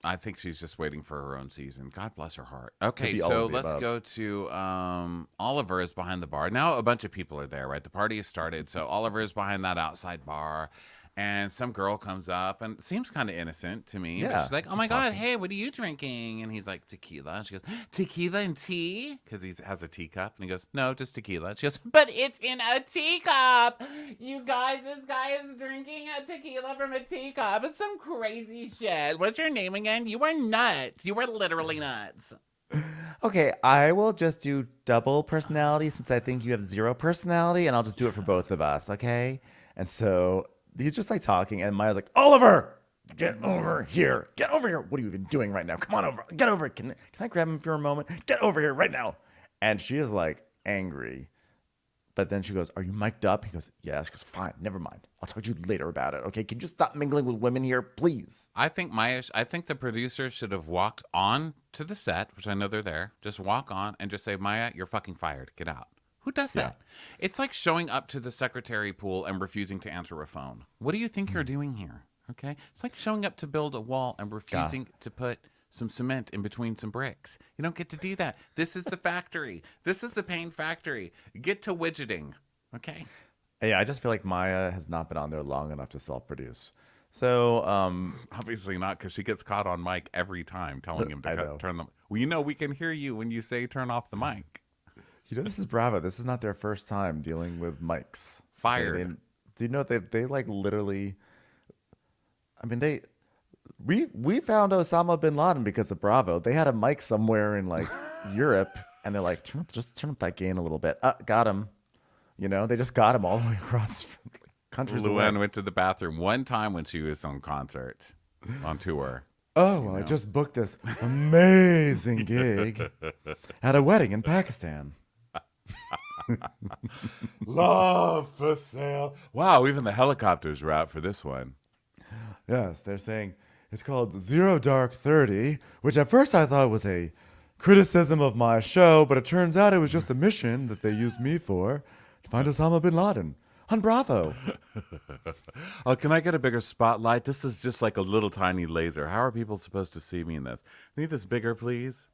I think she's just waiting for her own season. God bless her heart. Okay, so let's go to Oliver is behind the bar. Now a bunch of people are there, right? The party has started. So Oliver is behind that outside bar. And some girl comes up and seems kind of innocent to me. Yeah, she's like, oh my God, hey, what are you drinking? And he's like, tequila. And she goes, tequila and tea? Because he has a teacup. And he goes, no, just tequila. And she goes, but it's in a teacup. You guys, this guy is drinking a tequila from a teacup. It's some crazy shit. What's your name again? You are nuts. You are literally nuts. Okay, I will just do double personality since I think you have 0 personality. And I'll just do it for both of us, okay? And so he's just like talking, and Maya's like, Oliver, get over here. Get over here. What are you even doing right now? Come on over. Get over. Can I grab him for a moment? Get over here right now. And she is like angry. But then she goes, are you mic'd up? He goes, yes. She goes, fine, never mind. I'll talk to you later about it. Okay, can you stop mingling with women here, please? I think the producers should have walked on to the set, which I know they're there. Just walk on and just say, Maya, you're fucking fired. Get out. Who does that? It's like showing up to the secretary pool and refusing to answer a phone. What do you think you're doing here? Okay. It's like showing up to build a wall and refusing to put some cement in between some bricks. You don't get to do that. This is the factory. This is the pain factory. Get to widgeting. Okay. Yeah, I just feel like Maya has not been on there long enough to self-produce. So, obviously not, because she gets caught on mic every time telling him to turn them. Well, we can hear you when you say turn off the mic. This is Bravo. This is not their first time dealing with mics. Fired. Do you know they like literally? I mean, we found Osama bin Laden because of Bravo. They had a mic somewhere in like Europe, and they're like, just turn up that gain a little bit. Got him. They just got him all the way across countries. Luann went to the bathroom one time when she was on concert, on tour. Oh, I just booked this amazing gig at a wedding in Pakistan. Love for sale. Wow, even the helicopters were out for this one. Yes, they're saying it's called Zero Dark 30, which at first I thought was a criticism of my show, but it turns out it was just a mission that they used me for to find Osama bin Laden on Bravo. Oh, can I get a bigger spotlight? This is just like a little tiny laser. How are people supposed to see me in this? Need this bigger, please?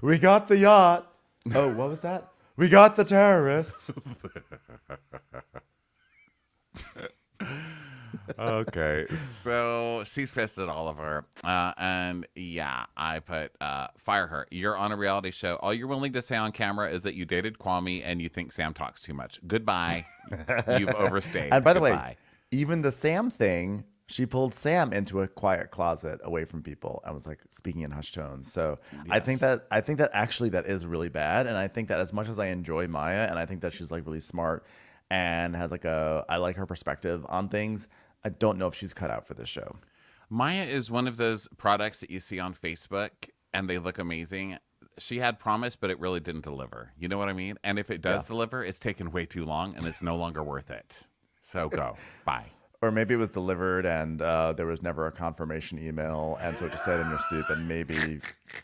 We got the yacht. Oh, what was that? We got the terrorists. Okay, so she's pissed at Oliver, and yeah, I put fire her. You're on a reality show. All you're willing to say on camera is that you dated Kwame and you think Sam talks too much. Goodbye. You've overstayed. And by the way, even the Sam thing, she pulled Sam into a quiet closet away from people and was like speaking in hushed tones. So yes. I think that actually that is really bad, and I think that as much as I enjoy Maya and I think that she's like really smart and has like I like her perspective on things, I don't know if she's cut out for this show. Maya is one of those products that you see on Facebook and they look amazing. She had promise, but it really didn't deliver. You know what I mean? And if it does deliver, it's taken way too long and it's no longer worth it. So go. Bye. Or maybe it was delivered and there was never a confirmation email, and so it just said in your stoop, and maybe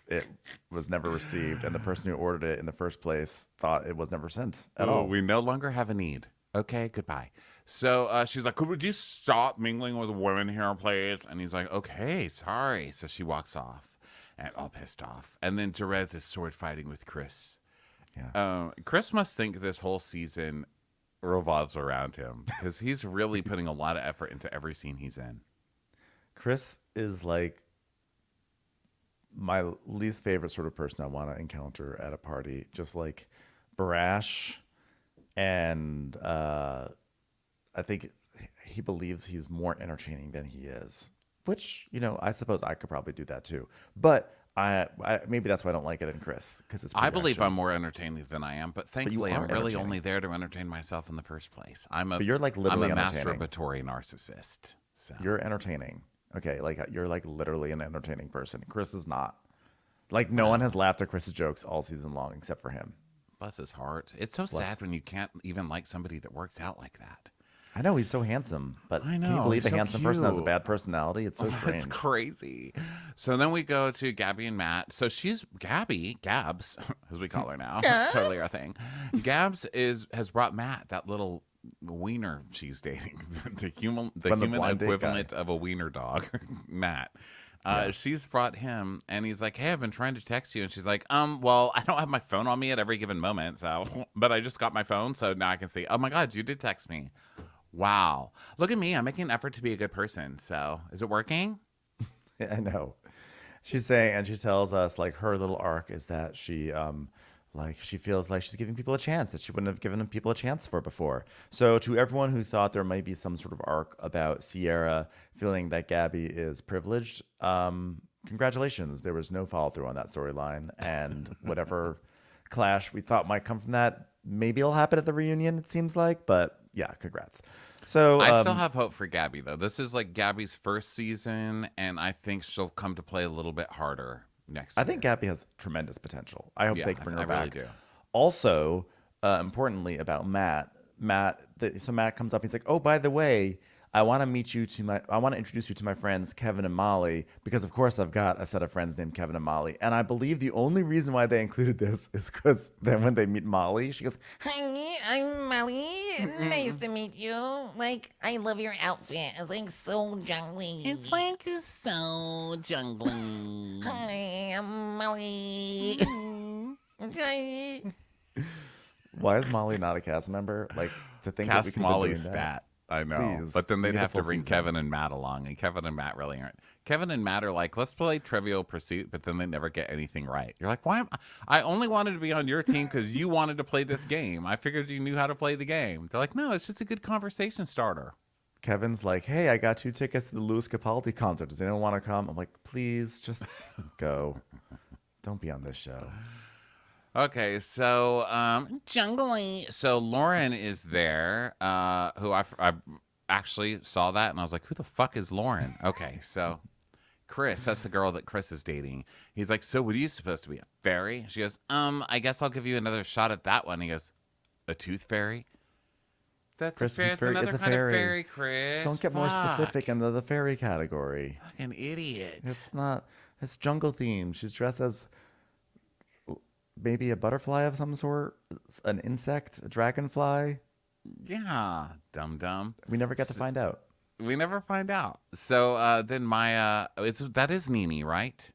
it was never received, and the person who ordered it in the first place thought it was never sent at all. We no longer have a need. Okay, goodbye. So she's like, could you stop mingling with women here, please? And he's like, okay, sorry. So she walks off, and all pissed off. And then Jerez is sword fighting with Chris. Yeah. Chris must think this whole season revolves around him, because he's really putting a lot of effort into every scene he's in. Chris is like my least favorite sort of person I want to encounter at a party. Just like brash, and I think he believes he's more entertaining than he is, which, I suppose I could probably do that too. But I maybe that's why I don't like it in Chris, because it's. I believe I'm more entertaining than I am, but thankfully I'm really only there to entertain myself in the first place. But you're like literally I'm a masturbatory narcissist. So. You're entertaining. Okay, like you're like literally an entertaining person. Chris is not. Like no one has laughed at Chris's jokes all season long except for him. Bless his heart. It's so sad when you can't even like somebody that works out like that. I know, he's so handsome, but can you believe a handsome person has a bad personality? It's so strange. It's crazy. So then we go to Gabby and Matt. So she's Gabs, as we call her now. Totally our thing. Gabs has brought Matt that little wiener she's dating, the human equivalent of a wiener dog, Matt. She's brought him, and he's like, hey, I've been trying to text you. And she's like, well, I don't have my phone on me at every given moment, but I just got my phone, so now I can see. Oh my God, you did text me. Wow. Look at me. I'm making an effort to be a good person. So is it working? I know. She's saying, and she tells us like her little arc is that she she feels like she's giving people a chance that she wouldn't have given people a chance for before. So to everyone who thought there might be some sort of arc about Sierra feeling that Gabby is privileged, congratulations. There was no follow through on that storyline, and whatever clash we thought might come from that, maybe it'll happen at the reunion, it seems like, but yeah, congrats. So I still have hope for Gabby, though. This is like Gabby's first season, and I think she'll come to play a little bit harder next year. I think Gabby has tremendous potential. I hope they can bring her back. Really do. Also, importantly about Matt, so Matt comes up. He's like, oh, by the way, I want to introduce you to my friends Kevin and Molly, because of course I've got a set of friends named Kevin and Molly, and I believe the only reason why they included this is because then when they meet Molly, she goes, Hi, I'm Molly. Nice to meet you. Like, I love your outfit. It's like so jungly. It's like so jungly. Hi, I'm Molly. Hi. "Why is Molly not a cast member?" Like, to think that we Cast could have been Molly's doing that. stat. I know. Please, But then we they'd need a have to full bring season. Kevin and Matt along, and Kevin and Matt really aren't. Kevin and Matt are like, let's play Trivial Pursuit, but then they never get anything right. You're like, why am I only wanted to be on your team because you wanted to play this game. I figured you knew how to play the game. They're like, no, it's just a good conversation starter. Kevin's like, "Hey, I got 2 tickets to the Louis Capaldi concert. Does anyone want to come?" I'm like, "Please, just go. Don't be on this show." Okay, so jungly. So Lauren is there, who I actually saw that, and I was like, who the fuck is Lauren? Okay, so Chris, that's the girl that Chris is dating. He's like, so what are you supposed to be, a fairy? She goes, I guess I'll give you another shot at that one. He goes, a tooth fairy? That's Chris, a fairy. tooth It's fairy another is a kind of fairy. fairy, Chris. Don't get more Fuck. specific into the fairy category. Fucking idiot. It's not. It's jungle themed. She's dressed as maybe a butterfly of some sort, an insect, a dragonfly. Yeah, dumb. We never get to find out. We never find out. So then Maya, that is Nene, right?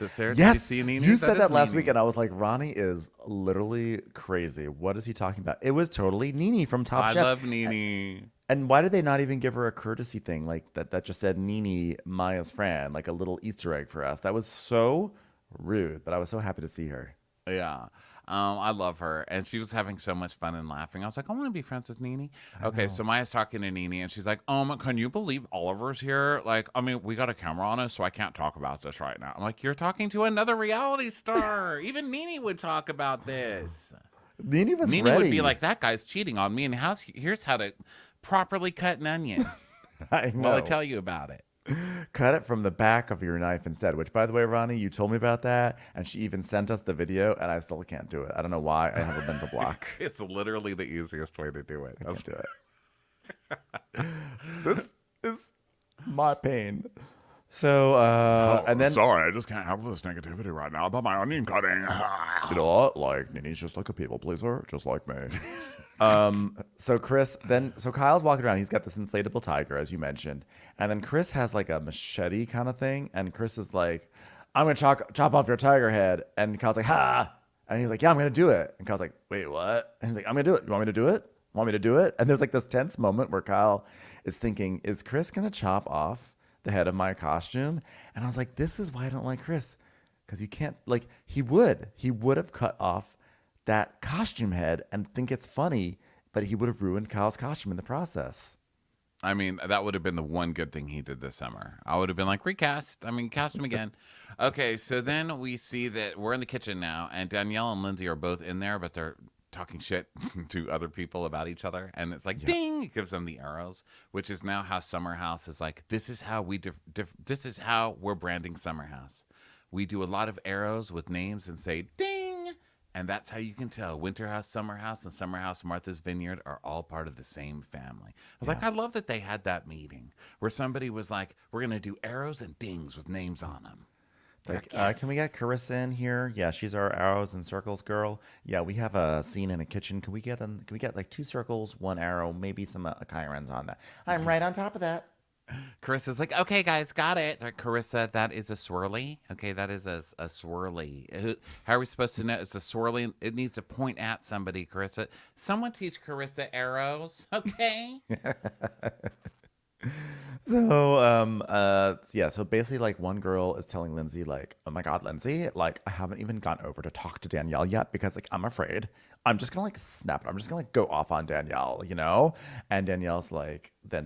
Sarah, did Yes, you see Nene? you said that is last Nene. week, and I was like, Ronnie is literally crazy. What is he talking about? It was totally Nene from Top I Chef. love Nene. And why did they not even give her a courtesy thing like that just said Nene, Maya's friend, like a little Easter egg for us? That was so rude, but I was so happy to see her. Yeah. I love her. And she was having so much fun and laughing. I was like, I want to be friends with Nene. Okay, so Maya's talking to Nene, and she's like, can you believe Oliver's here? Like, I mean, we got a camera on us, so I can't talk about this right now. I'm like, you're talking to another reality star. Even Nene would talk about this. Nene was Nene ready. would be like, that guy's cheating on me, and here's how to properly cut an onion. I know. Well, I tell you about it. Cut it from the back of your knife instead, which, by the way, Ronnie, you told me about that, and she even sent us the video, and I still can't do it. I don't know why. I have a mental block. It's literally the easiest way to do it. I can't do it. This is my pain. So, and then... Sorry, I just can't have this negativity right now about my onion cutting. You know what? Like, Nene's just like a people pleaser, just like me. So Kyle's walking around. He's got this inflatable tiger, as you mentioned. And then Chris has like a machete kind of thing. And Chris is like, I'm going to chop off your tiger head. And Kyle's like, ha. And he's like, yeah, I'm going to do it. And Kyle's like, wait, what? And he's like, I'm going to do it. You want me to do it? Want me to do it? And there's like this tense moment where Kyle is thinking, is Chris going to chop off the head of my costume? And I was like, this is why I don't like Chris. Because you can't, like, he would have cut off that costume head and think it's funny, but he would have ruined Kyle's costume in the process. I mean, that would have been the one good thing he did this summer. I would have been like, recast. I mean, cast him again. Okay, so then we see that we're in the kitchen now, and Danielle and Lindsay are both in there, but they're talking shit to other people about each other. And it's like, ding, it gives them the arrows, which is now how Summer House is like, this is how this is how we're branding Summer House. We do a lot of arrows with names and say, ding. And that's how you can tell Winter House, Summer House, and Summer House, Martha's Vineyard are all part of the same family. I was like, I love that they had that meeting where somebody was like, we're going to do arrows and dings with names on them. Like, can we get Carissa in here? Yeah, she's our arrows and circles girl. Yeah, we have a scene in a kitchen. Can we get like 2 circles, 1 arrow, maybe some chirons on that? I'm right on top of that. Carissa's like, okay, guys, got it. Like, Carissa, that is a swirly. Okay, that is a swirly. How are we supposed to know it's a swirly? It needs to point at somebody, Carissa. Someone teach Carissa arrows, okay? So, so basically, like, one girl is telling Lindsay, like, oh my God, Lindsay, like, I haven't even gone over to talk to Danielle yet because, like, I'm afraid I'm just gonna, like, snap it. I'm just gonna, like, go off on Danielle, you know? And Danielle's like, then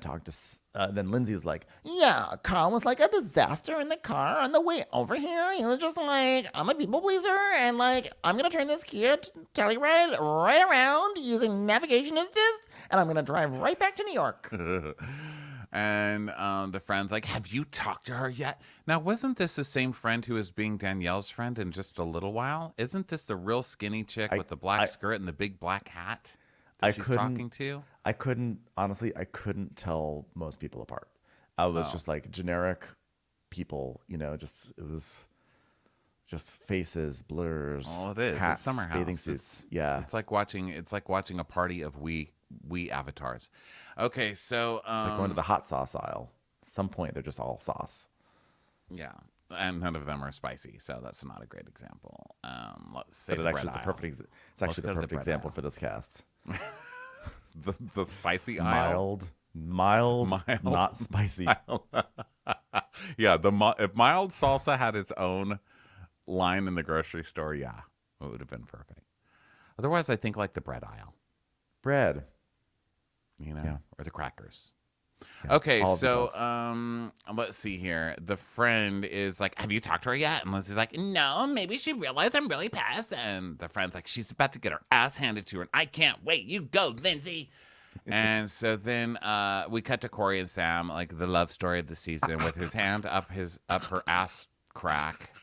Lindsay's like, Yeah, Carl was like a disaster in the car on the way over here. He was just like, I'm a people pleaser, and like, I'm gonna turn this Kia Telluride right around using navigation assist, and I'm gonna drive right back to New York. And the friend's like, have you talked to her yet? Now, wasn't this the same friend who is being Danielle's friend in just a little while? Isn't this the real skinny chick with the black skirt and the big black hat? that she's talking to? I couldn't tell most people apart. I was just like generic people, you know, it was just faces, blurs, Well, it is. hats, It's summer house. bathing suits. Yeah. It's like watching a party of we avatars. Okay, so It's like going to the hot sauce aisle. At some point they're just all sauce. yeah. And none of them are spicy, so that's not a great example. Let's say But the it actually bread is the perfect aisle. it's actually go the to the perfect bread example aisle. for this cast. The spicy aisle. Mild, Mild. not spicy. Yeah, if mild salsa had its own line in the grocery store, yeah, it would have been perfect. Otherwise, I think like the bread aisle, Bread. you know, Yeah. or the crackers. Yeah, Okay, all of the so let's see here. The friend is like, "Have you talked to her yet?" And Lizzie's like, "No, maybe she realized I'm really pissed." And the friend's like, "She's about to get her ass handed to her, and I can't wait. You go, Lindsay." And so then we cut to Corey and Sam, like the love story of the season, with his hand up her ass crack,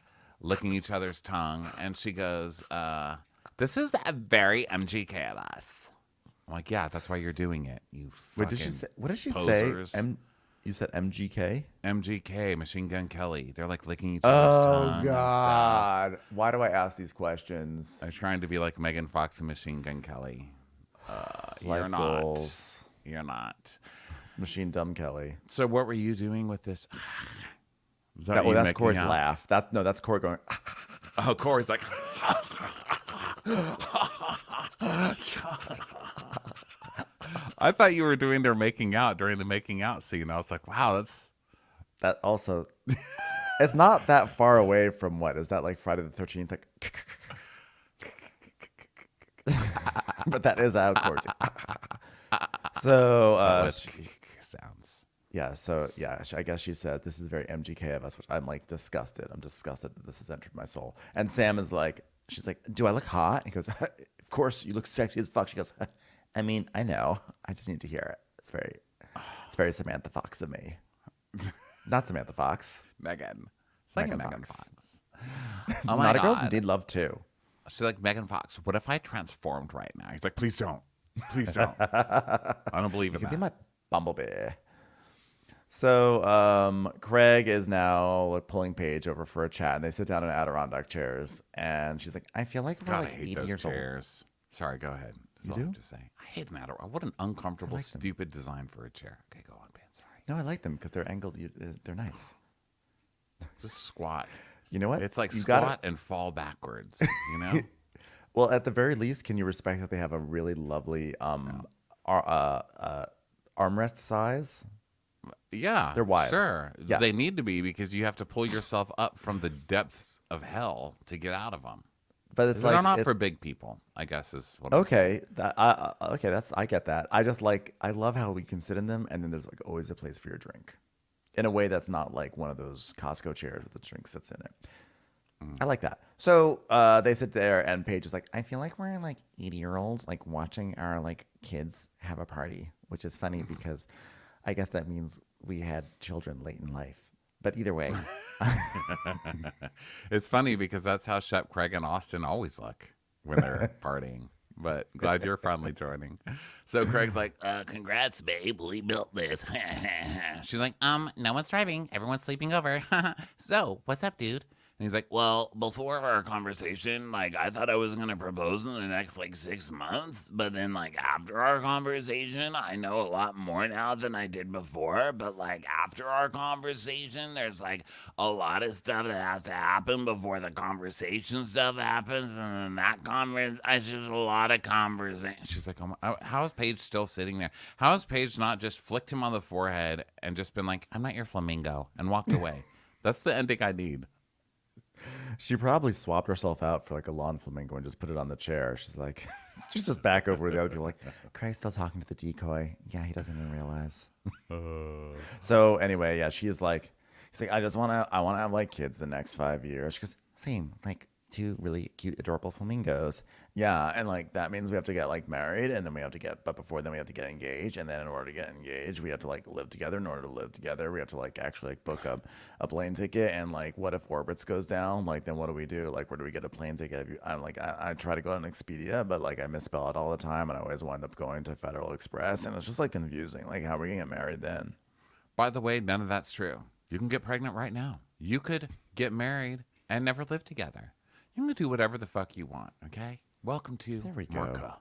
licking each other's tongue, and she goes, "This is a very MGK of us." I'm like, "Yeah, that's why you're doing it, you fucking What did she posers. say? You said MGK? MGK, Machine Gun Kelly. They're like licking each other's tongue and stuff. God. Why do I ask these questions? They're trying to be like Megan Fox and Machine Gun Kelly. You're Life not. goals. You're not. Machine Dumb Kelly. So what were you doing with this? Is that That's you making Corey's out? laugh. That's Corey going, Oh, Corey's like, I thought you were doing their making out during the making out scene. I was like, wow, that's that also. It's not that far away from what? Is that like Friday the 13th? Like, but that is how Corey. So, sounds. yeah, so yeah, I guess she said this is very MGK of us, which I'm like disgusted. I'm disgusted that this has entered my soul. And Sam is like, she's like, "Do I look hot?" He goes, "Of course, you look sexy as fuck." She goes, "I mean, I know. I just need to hear it. It's very Samantha Fox of me." Not Samantha Fox. Megan. It's like Megan Megan Fox. Fox. Oh my Not a girls God. indeed love too. She's like, "Megan Fox, what if I transformed right now?" He's like, "Please don't. Please don't." I don't believe You in can be that. my bumblebee. So Craig is now like pulling Paige over for a chat, and they sit down in Adirondack chairs, and she's like, "I feel like we're God, like I hate 80 those years old." chairs. Sorry, go ahead. That's all I do? have to say. I hate an Adderall. What an uncomfortable, like them. stupid design for a chair. Okay, go on, Ben. Sorry. No, I like them because they're angled. They're nice. Just squat. You know what? It's like You squat gotta- and fall backwards, you know? Well, at the very least, can you respect that they have a really lovely armrest size? Yeah. They're wide. Sure. Yeah. They need to be because you have to pull yourself up from the depths of hell to get out of them. But it's They're like not it- for big people, I guess is what I'm okay. I get that. I love how we can sit in them, and then there's like always a place for your drink, in a way that's not like one of those Costco chairs with the drink sits in it. I like that. So they sit there, and Paige is like, "I feel like we're like 80-year-olds, like watching our like kids have a party," which is funny because I guess that means we had children late in life. But either way, It's funny because that's how Shep, Craig, and Austin always look when they're partying. But glad you're finally joining. So Craig's like, "Congrats, babe. We built this." She's like, "No one's driving. Everyone's sleeping over." "So, what's up, dude?" And he's like, "Well, before our conversation, like, I thought I was going to propose in the next, like, 6 months. But then, like, after our conversation, I know a lot more now than I did before. But, like, after our conversation, there's, like, a lot of stuff that has to happen before the conversation stuff happens. And then that conversation, it's just a lot of conversation." She's like, "Oh my, how is Paige still sitting there? How has Paige not just flicked him on the forehead and just been like, 'I'm not your flamingo,' and walked away?" That's the ending I need. she probably swapped herself out for like a lawn flamingo and just put it on the chair. She's like, she's just back over the other people, like, "Craig's still talking to the decoy. Yeah, he doesn't even realize." So anyway, yeah, she is like, he's like, I want to have like kids the next 5 years." She goes, "Same. Like, two really cute, adorable flamingos. Yeah, and like that means we have to get like married, and then we have to get, but before then we have to get engaged, and then in order to get engaged, we have to like live together. In order to live together, we have to like actually like book a plane ticket. And like, what if Orbitz goes down? Like, then what do we do? Like, where do we get a plane ticket? I'm like, I try to go on Expedia, but like I misspell it all the time, and I always wind up going to Federal Express, and it's just like confusing. Like, how are we gonna get married then? By the way, none of that's true. You can get pregnant right now. You could get married and never live together. You can do whatever the fuck you want, okay? Welcome to There we go. America.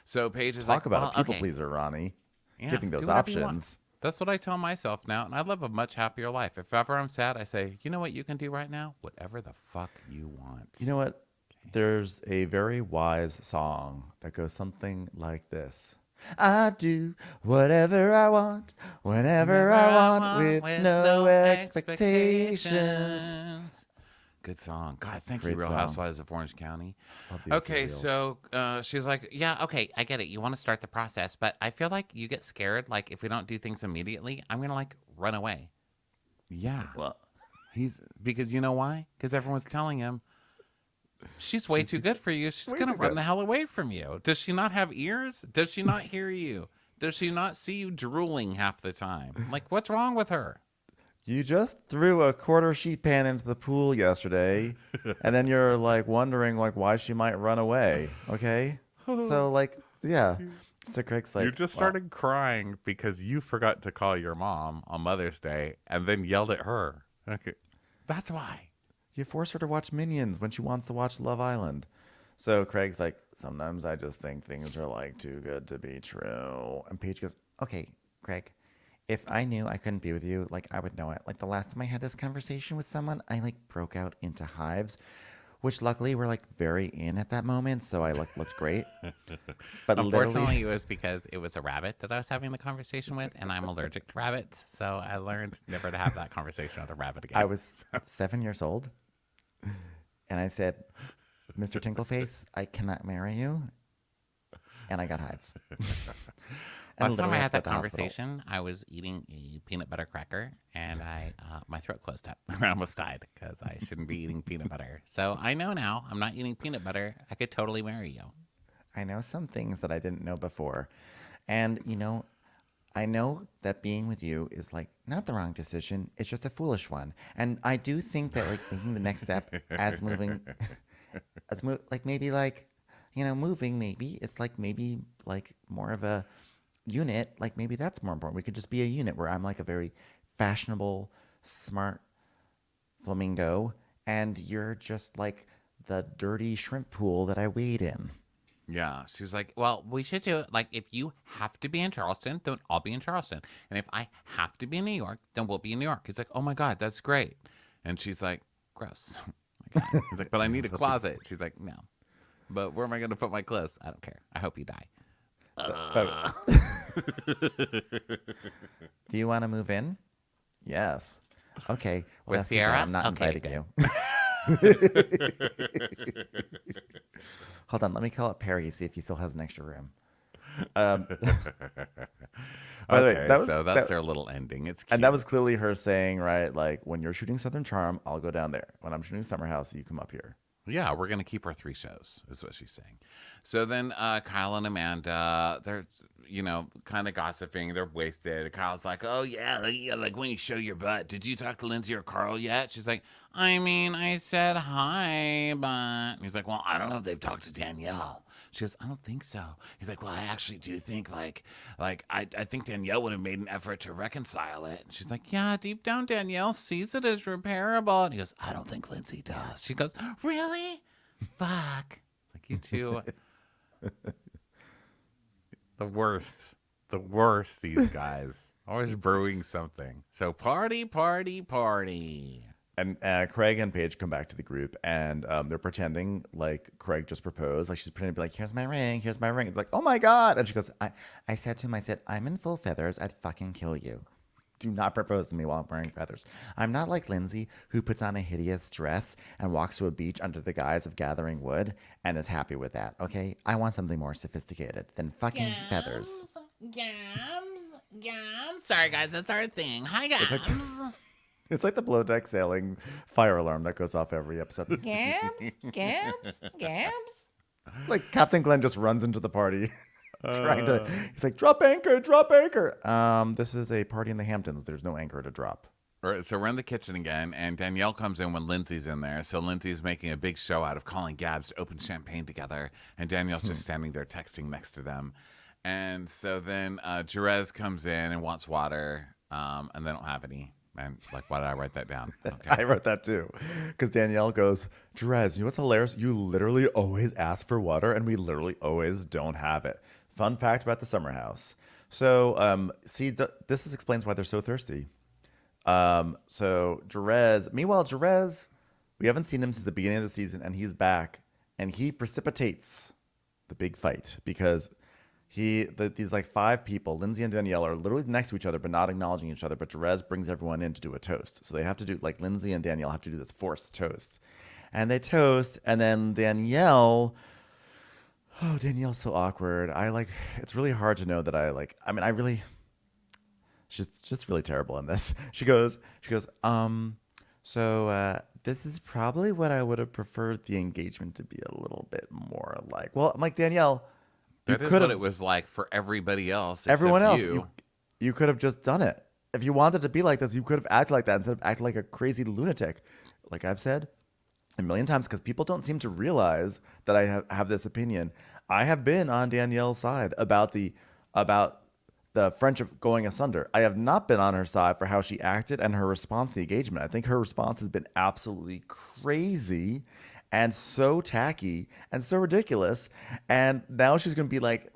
So Paige is Talk like, about a people okay. pleaser, Ronnie. Yeah, Giving do those whatever you want. options. That's what I tell myself now, and I live a much happier life. If ever I'm sad, I say, you know what you can do right now? Whatever the fuck you want. You know what? There's a very wise song that goes something like this. I do whatever I want, whenever I want, with no expectations. Good song. God, thank Great you, Real song. Housewives of Orange County. Love the Okay, cereals. so she's like, yeah, okay, I get it. You want to start the process, but I feel like you get scared. Like, if we don't do things immediately, I'm going to, like, run away. Yeah. Well, Because you know why? Because everyone's telling him, she's way too good for you. She's going to run the hell away from you. Does she not have ears? Does she not hear you? Does she not see you drooling half the time? Like, what's wrong with her? You just threw a quarter sheet pan into the pool yesterday, and then you're like wondering like why she might run away. Okay, so like yeah. So Craig's like, You just started crying because you forgot to call your mom on Mother's Day and then yelled at her. Okay, that's why. you force her to watch Minions when she wants to watch Love Island. So Craig's like, sometimes I just think things are like too good to be true. And Paige goes, okay, Craig, if I knew I couldn't be with you, like I would know it. Like the last time I had this conversation with someone, I like broke out into hives, which luckily were like very in at that moment. So I looked great. But Unfortunately, literally, it was because it was a rabbit that I was having the conversation with, and I'm allergic to rabbits. So I learned never to have that conversation with a rabbit again. I was 7 years old, and I said, Mr. Tinkleface, I cannot marry you. And I got hives. And Last time I literally had that at the hospital. conversation, I was eating a peanut butter cracker, and my throat closed up. I almost died because I shouldn't be eating peanut butter. So I know now I'm not eating peanut butter. I could totally marry you. I know some things that I didn't know before. And, you know, I know that being with you is like not the wrong decision. It's just a foolish one. And I do think that like making the next step as moving, like maybe like, you know, moving maybe it's like maybe like more of a unit. Like maybe that's more important. We could just be a unit where I'm like a very fashionable, smart flamingo and you're just like the dirty shrimp pool that I wade in. Yeah. She's like, well, we should do it. Like, if you have to be in Charleston, then I'll be in Charleston. And if I have to be in New York, then we'll be in New York. He's like, oh my God, that's great. And she's like, gross. He's like, but I need a closet. She's like, no. But where am I going to put my clothes? I don't care. I hope you die. Do you want to move in? yes. Okay. Well, With that's too bad. Sierra? I'm not Okay, inviting you. Hold on. Let me call up Perry, see if he still has an extra room. By the way, Okay, that was- so that's that- their little ending. It's cute. And that was clearly her saying, right, like, when you're shooting Southern Charm, I'll go down there. When I'm shooting Summer House, you come up here. Yeah, we're going to keep our 3 shows, is what she's saying. So then Kyle and Amanda, they're, you know, kind of gossiping. They're wasted. Kyle's like, oh, yeah, like when you show your butt, did you talk to Lindsay or Carl yet? She's like, I mean, I said hi, but... And he's like, well, I don't know if they've talked to Danielle. She goes, I don't think so. He's like, well, I actually do think, like I think Danielle would have made an effort to reconcile it. And she's like, yeah, deep down, Danielle sees it as repairable. And he goes, I don't think Lindsay does. She goes, really? Fuck. Like, you two. The worst, these guys. Always brewing something. So party. And Craig and Paige come back to the group, and they're pretending like Craig just proposed. Like, she's pretending to be like, here's my ring. It's like, oh, my God. And she goes, I said to him, I said, I'm in full feathers. I'd fucking kill you. Do not propose to me while I'm wearing feathers. I'm not like Lindsay, who puts on a hideous dress and walks to a beach under the guise of gathering wood and is happy with that, okay? I want something more sophisticated than fucking feathers. Gams. Sorry, guys, that's our thing. Hi, Gams. It's like the below deck sailing fire alarm that goes off every episode. Gabs, Gabs, Gabs. Like Captain Glenn just runs into the party trying to, he's like, drop anchor, drop anchor. This is a party in the Hamptons. There's no anchor to drop. All right, so we're in the kitchen again, and Danielle comes in when Lindsay's in there. So Lindsay's making a big show out of calling Gabs to open champagne together, and Danielle's just standing there texting next to them. And so then Jerez comes in and wants water, and they don't have any. And like, why did I write that down? Okay. I wrote that too. Because Danielle goes, Jerez, you know what's hilarious? You literally always ask for water, and we literally always don't have it. Fun fact about the summer house. So, this explains why they're so thirsty. So Jerez, meanwhile, Jerez, we haven't seen him since the beginning of the season, and he's back, and he precipitates the big fight because these like 5 people, Lindsay and Danielle, are literally next to each other but not acknowledging each other. But Jerez brings everyone in to do a toast, so they have to do, like, Lindsay and Danielle have to do this forced toast, and they toast, and then Danielle's so awkward. It's really hard to know that she's just really terrible in this. She goes, this is probably what I would have preferred the engagement to be a little bit more like. Well, I'm like, Danielle, that is what it was like for everybody else. Everyone else, you. You could have just done it. If you wanted to be like this, you could have acted like that instead of acting like a crazy lunatic. Like I've said a million times, because people don't seem to realize that I have this opinion. I have been on Danielle's side about the friendship going asunder. I have not been on her side for how she acted and her response to the engagement. I think her response has been absolutely crazy and so tacky and so ridiculous. And now she's going to be like,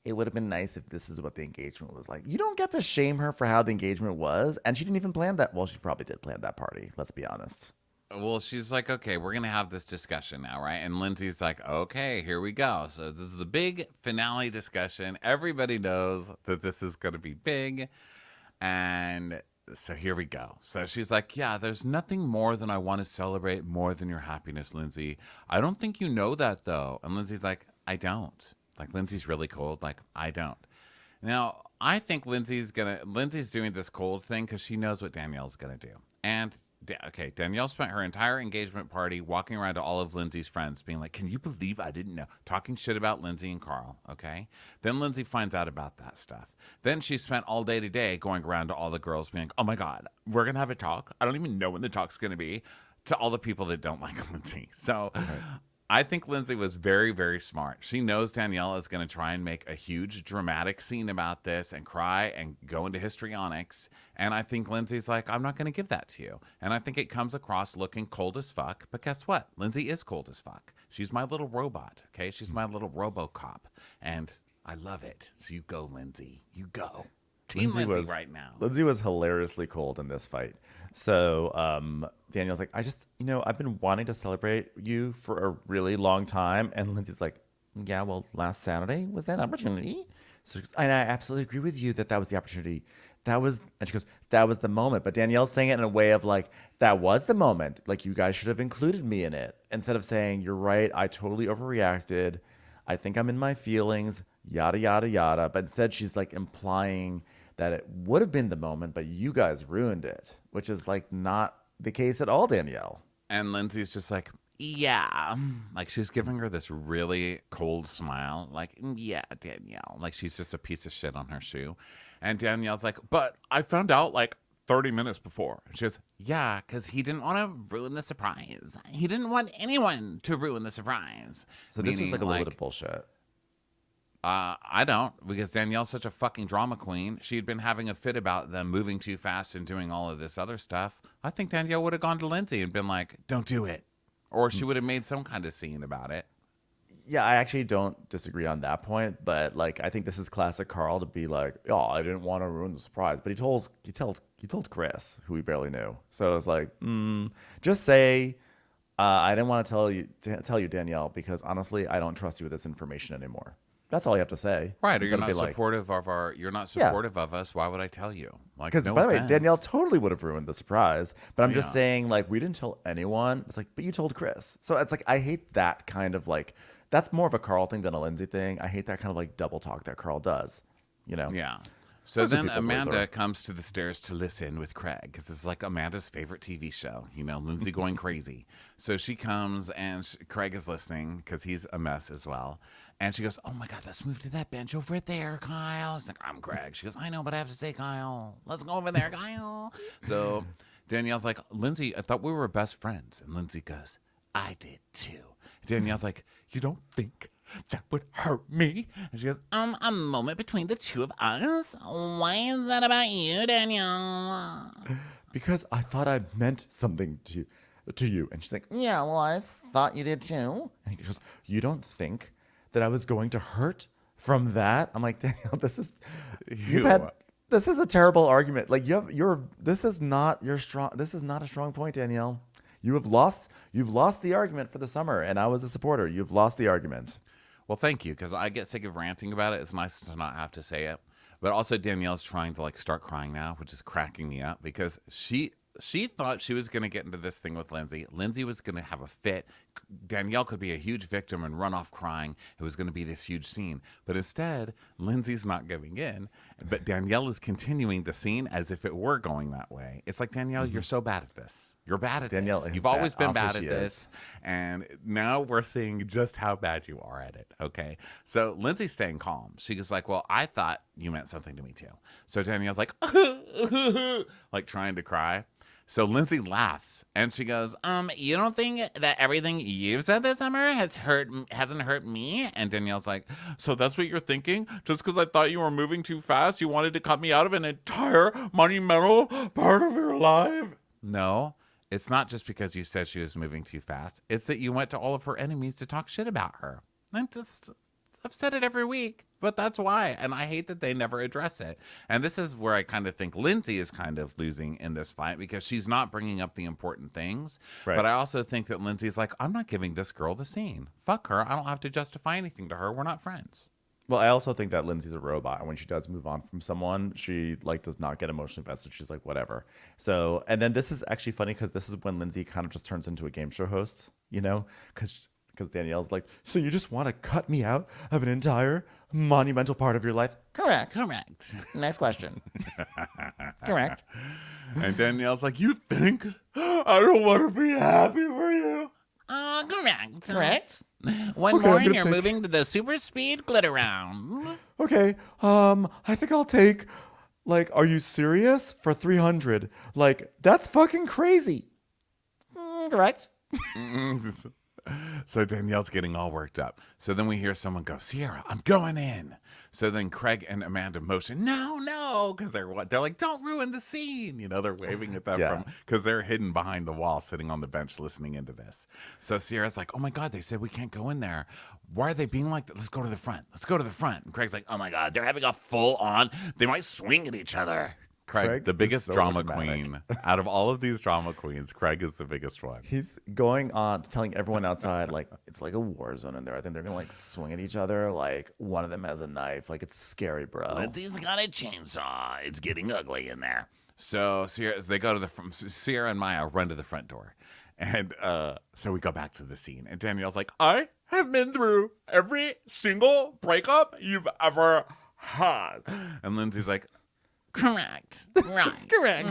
it would have been nice if this is what the engagement was like. You don't get to shame her for how the engagement was. And she didn't even plan that. Well, she probably did plan that party. Let's be honest. Well, she's like, okay, we're going to have this discussion now, right? And Lindsay's like, okay, here we go. So this is the big finale discussion. Everybody knows that this is going to be big. And so here we go. So she's like, yeah, there's nothing more than I want to celebrate more than your happiness, Lindsay. I don't think you know that, though. And Lindsay's like, I don't. Like, Lindsay's really cold. Like, I don't. Now, I think Lindsay's doing this cold thing because she knows what Danielle's going to do. And Danielle spent her entire engagement party walking around to all of Lindsay's friends being like, can you believe I didn't know? Talking shit about Lindsay and Carl, okay? Then Lindsay finds out about that stuff. Then she spent all day today going around to all the girls being like, oh my God, we're going to have a talk. I don't even know when the talk's going to be, to all the people that don't like Lindsay. So I think Lindsay was very, very smart. She knows Danielle is going to try and make a huge dramatic scene about this and cry and go into histrionics. And I think Lindsay's like, I'm not going to give that to you. And I think it comes across looking cold as fuck. But guess what? Lindsay is cold as fuck. She's my little robot, okay? She's my little RoboCop. And I love it. So you go, Lindsay. You go. Team Lindsay right now. Lindsay was hilariously cold in this fight. So Danielle's like, I've been wanting to celebrate you for a really long time. And Lindsay's like, yeah, well, last Saturday was that opportunity. So and I absolutely agree with you that was the opportunity. And she goes, that was the moment. But Danielle's saying it in a way of like, that was the moment. Like, you guys should have included me in it. Instead of saying, you're right, I totally overreacted. I think I'm in my feelings, yada, yada, yada. But instead she's like implying that it would have been the moment, but you guys ruined it, which is like not the case at all, Danielle. And Lindsay's just like, yeah. Like, she's giving her this really cold smile. Like, yeah, Danielle. Like, she's just a piece of shit on her shoe. And Danielle's like, but I found out like 30 minutes before. And she goes, yeah, because he didn't want to ruin the surprise. He didn't want anyone to ruin the surprise. So this was like a little bit of bullshit. I don't, because Danielle's such a fucking drama queen. She'd been having a fit about them moving too fast and doing all of this other stuff. I think Danielle would have gone to Lindsay and been like, don't do it. Or she would have made some kind of scene about it. Yeah, I actually don't disagree on that point, but like, I think this is classic Carl to be like, oh, I didn't want to ruin the surprise. But he told Chris, who he barely knew. So it's like, just say, I didn't want to tell you, Danielle, because honestly, I don't trust you with this information anymore. That's all you have to say. Right, or you're not supportive of us. Why would I tell you? Like, because by the way, Danielle totally would have ruined the surprise. But I'm just saying, like, we didn't tell anyone. It's like, but you told Chris. So it's like, I hate that kind of like, that's more of a Carl thing than a Lindsay thing. I hate that kind of like double talk that Carl does, you know? Yeah. So Those are then people Amanda pleaser. comes to the stairs to listen with Craig because it's like Amanda's favorite TV show, Lindsay going crazy. So she comes and Craig is listening because he's a mess as well. And she goes, oh my God, let's move to that bench over there, Kyle. It's like, I'm Craig. She goes, I know, but I have to say, Kyle, let's go over there, Kyle. So Danielle's like, Lindsay, I thought we were best friends. And Lindsay goes, I did too. Danielle's like, you don't think that would hurt me? And she goes, a moment between the two of us? Why is that about you, Danielle? Because I thought I meant something to you. And she's like, Yeah, well, I thought you did too. and he goes, you don't think that I was going to hurt from that? I'm like, Danielle, this is a terrible argument. Like this is not a strong point, Danielle. You've lost the argument for the summer, and I was a supporter. You've lost the argument. Well, thank you, because I get sick of ranting about it. It's nice to not have to say it. But also Danielle's trying to start crying now, which is cracking me up because she thought she was going to get into this thing with Lindsay. Lindsay was going to have a fit. Danielle could be a huge victim and run off crying. It was going to be this huge scene. But instead, Lindsay's not giving in. But Danielle is continuing the scene as if it were going that way. It's like, Danielle, you're so bad at this. You're bad at Danielle this. is You've always bad. been Also, bad at she this. is. And now we're seeing just how bad you are at it. Okay. So Lindsay's staying calm. She goes like, well, I thought you meant something to me too. So Danielle's like, like trying to cry. So Lindsay laughs and she goes, you don't think that everything you've said this summer hasn't hurt me? And Danielle's like, so that's what you're thinking? Just because I thought you were moving too fast, you wanted to cut me out of an entire monumental part of your life? No, it's not just because you said she was moving too fast. It's that you went to all of her enemies to talk shit about her. I've said it every week, but that's why. And I hate that they never address it. And this is where I kind of think Lindsay is kind of losing in this fight because she's not bringing up the important things. Right. But I also think that Lindsay's like, I'm not giving this girl the scene. Fuck her. I don't have to justify anything to her. We're not friends. Well, I also think that Lindsay's a robot, and when she does move on from someone, she does not get emotionally invested. She's like, whatever. So, and then this is actually funny because this is when Lindsay kind of just turns into a game show host, because Danielle's like, so you just want to cut me out of an entire monumental part of your life? Correct. Next question. Correct. And Danielle's like, you think I don't want to be happy for you? Correct. Correct. One Okay, more I'm and gonna you're take- moving to the super speed glitter round. Okay, I think I'll take, are you serious? For 300. That's fucking crazy. Correct. So Danielle's getting all worked up. So then we hear someone go, Sierra, I'm going in. So then Craig and Amanda motion, no, because they're like, don't ruin the scene. They're waving at them Yeah. because they're hidden behind the wall, sitting on the bench listening into this. So Sierra's like, oh my God, they said we can't go in there. Why are they being like that? Let's go to the front. And Craig's like, oh my God, they're having a full on, they might swing at each other. Craig, the is biggest so drama dramatic. queen. Out of all of these drama queens, Craig is the biggest one. He's going on telling everyone outside, it's like a war zone in there. I think they're going to swing at each other. One of them has a knife. It's scary, bro. Lindsay's got a chainsaw. It's getting ugly in there. So they go to the front. Sierra and Maya run to the front door, and so we go back to the scene. And Danielle's like, "I have been through every single breakup you've ever had," and Lindsay's like, Correct. Right. Correct.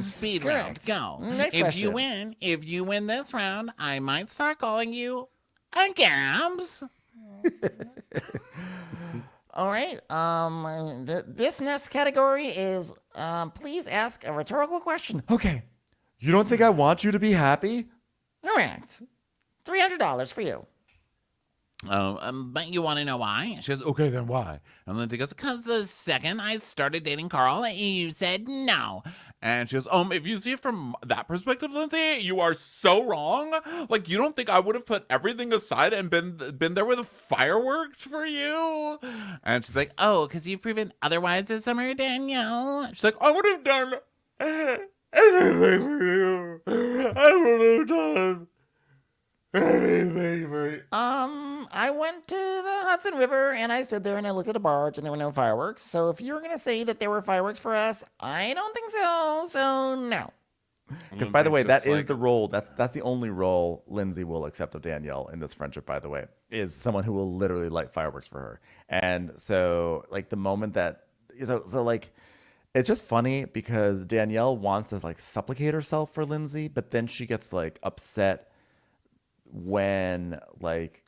Speed round. Correct. Go. Next If you question. win this round, I might start calling you a Gabs. All right. This next category is please ask a rhetorical question. Okay. You don't think I want you to be happy? Correct. $300 for you. But you want to know why? "She goes, okay, then why?" And Lindsay goes, Because the second I started dating Carl, you said no. and she goes, if you see it from that perspective, Lindsay, you are so wrong. You don't think I would have put everything aside and been there with fireworks for you? And she's like, Oh, because you've proven otherwise this summer, Danielle. she's like, I would have done anything for you. I would have done anything for you. I went to the Hudson River and I stood there and I looked at a barge and there were no fireworks. So if you were going to say that there were fireworks for us, I don't think so. So no. Because, by the way, Lindsay's that just is the role. That's the only role Lindsay will accept of Danielle in this friendship, by the way, is someone who will literally light fireworks for her. And so, the moment that So like, it's just funny because Danielle wants to like supplicate herself for Lindsay, but then she gets like upset when like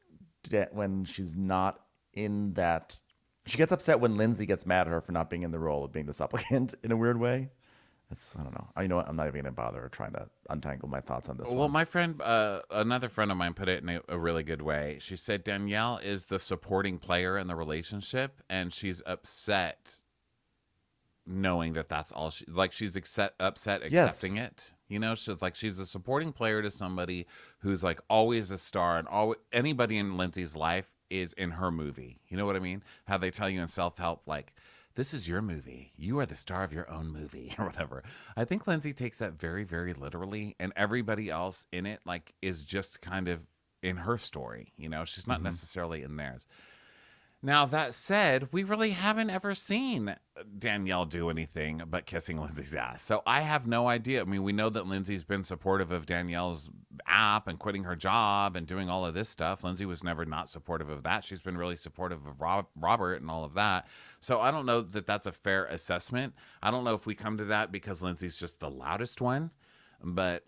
when she's not in that. She gets upset when Lindsay gets mad at her for not being in the role of being the supplicant in a weird way. I don't know. You know what? I'm not even gonna bother trying to untangle my thoughts on this Well, one. my friend, another friend of mine put it in a really good way. She said Danielle is the supporting player in the relationship, and she's upset knowing that that's all she like. She's upset accepting it. You know, she's like she's a supporting player to somebody who's like always a star, and always anybody in Lindsay's life is in her movie. You know what I mean? How they tell you in self help, like, this is your movie. You are the star of your own movie or whatever. I think Lindsay takes that very, very literally, and everybody else in it like is just kind of in her story. You know, she's not necessarily in theirs. Now, that said, we really haven't ever seen Danielle do anything but kissing Lindsay's ass. So I have no idea. I mean, we know that Lindsay's been supportive of Danielle's app and quitting her job and doing all of this stuff. Lindsay was never not supportive of that. She's been really supportive of Robert and all of that. So I don't know that that's a fair assessment. I don't know if we come to that because Lindsay's just the loudest one. But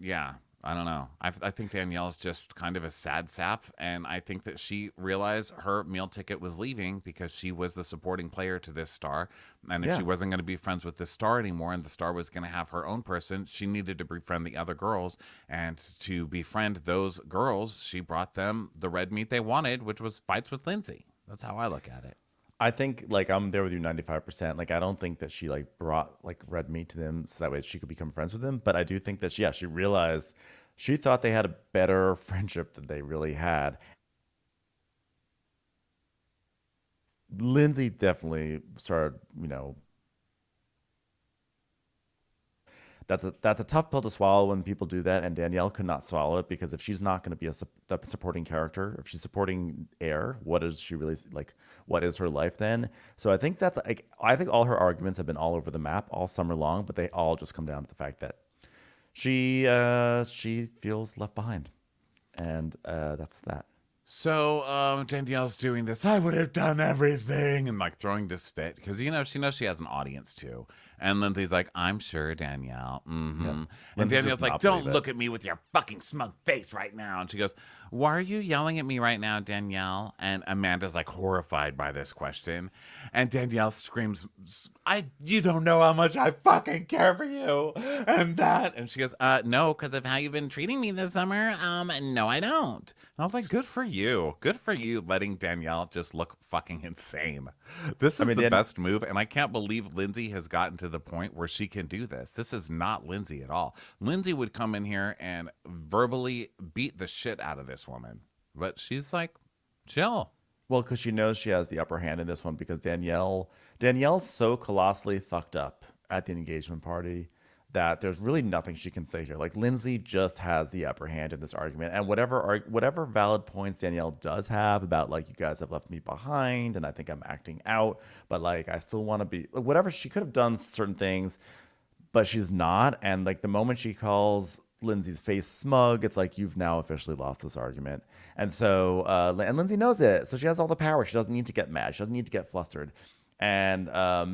yeah. I don't know. I think Danielle's just kind of a sad sap, and I think that she realized her meal ticket was leaving because she was the supporting player to this star, and if she wasn't going to be friends with this star anymore, and the star was going to have her own person, she needed to befriend the other girls, and to befriend those girls, she brought them the red meat they wanted, which was fights with Lindsay. That's how I look at it. I think like I'm there with you 95%. Like I don't think that she like brought like red meat to them so that way she could become friends with them. But I do think that she realized she thought they had a better friendship than they really had. Lindsay definitely started, that's a tough pill to swallow when people do that, and Danielle could not swallow it because if she's not going to be the supporting character, if she's supporting Air, what is she really like? What is her life then? So I think that's like I think all her arguments have been all over the map all summer long, but they all just come down to the fact that she feels left behind, and that's that. So Danielle's doing this. I would have done everything, and like throwing this fit because she knows she has an audience too. And Lindsay's like, I'm sure, Danielle. Mm-hmm. Yeah. And Danielle's like, don't look at me with your fucking smug face right now. And she goes, why are you yelling at me right now, Danielle? And Amanda's like horrified by this question. And Danielle screams, you don't know how much I fucking care for you. And that. And she goes, no, because of how you've been treating me this summer. No, I don't. And I was like, good for you. Good for you letting Danielle just look fucking insane. This is the best move. And I can't believe Lindsay has gotten to the point where she can do this. This is not Lindsay at all. Lindsay would come in here and verbally beat the shit out of this woman. But she's like, chill. Well, because she knows she has the upper hand in this one because Danielle's so colossally fucked up at the engagement party that there's really nothing she can say here. Like Lindsay just has the upper hand in this argument, and whatever valid points Danielle does have about like you guys have left me behind, and I think I'm acting out, but like I still want to be whatever. She could have done certain things, but she's not. And like the moment she calls Lindsay's face smug, it's like you've now officially lost this argument. And so and Lindsay knows it, so she has all the power. She doesn't need to get mad. She doesn't need to get flustered. And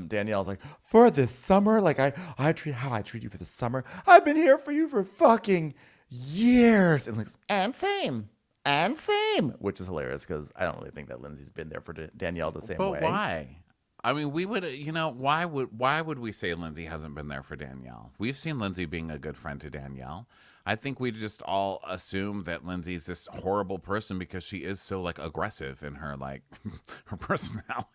Danielle's like, for this summer, like I treat you for the summer. I've been here for you for fucking years. And like, and same, which is hilarious because I don't really think that Lindsay's been there for Danielle the same way. But why? I mean, we would, why would we say Lindsay hasn't been there for Danielle? We've seen Lindsay being a good friend to Danielle. I think we just all assume that Lindsay's this horrible person because she is so like aggressive in her like her personality,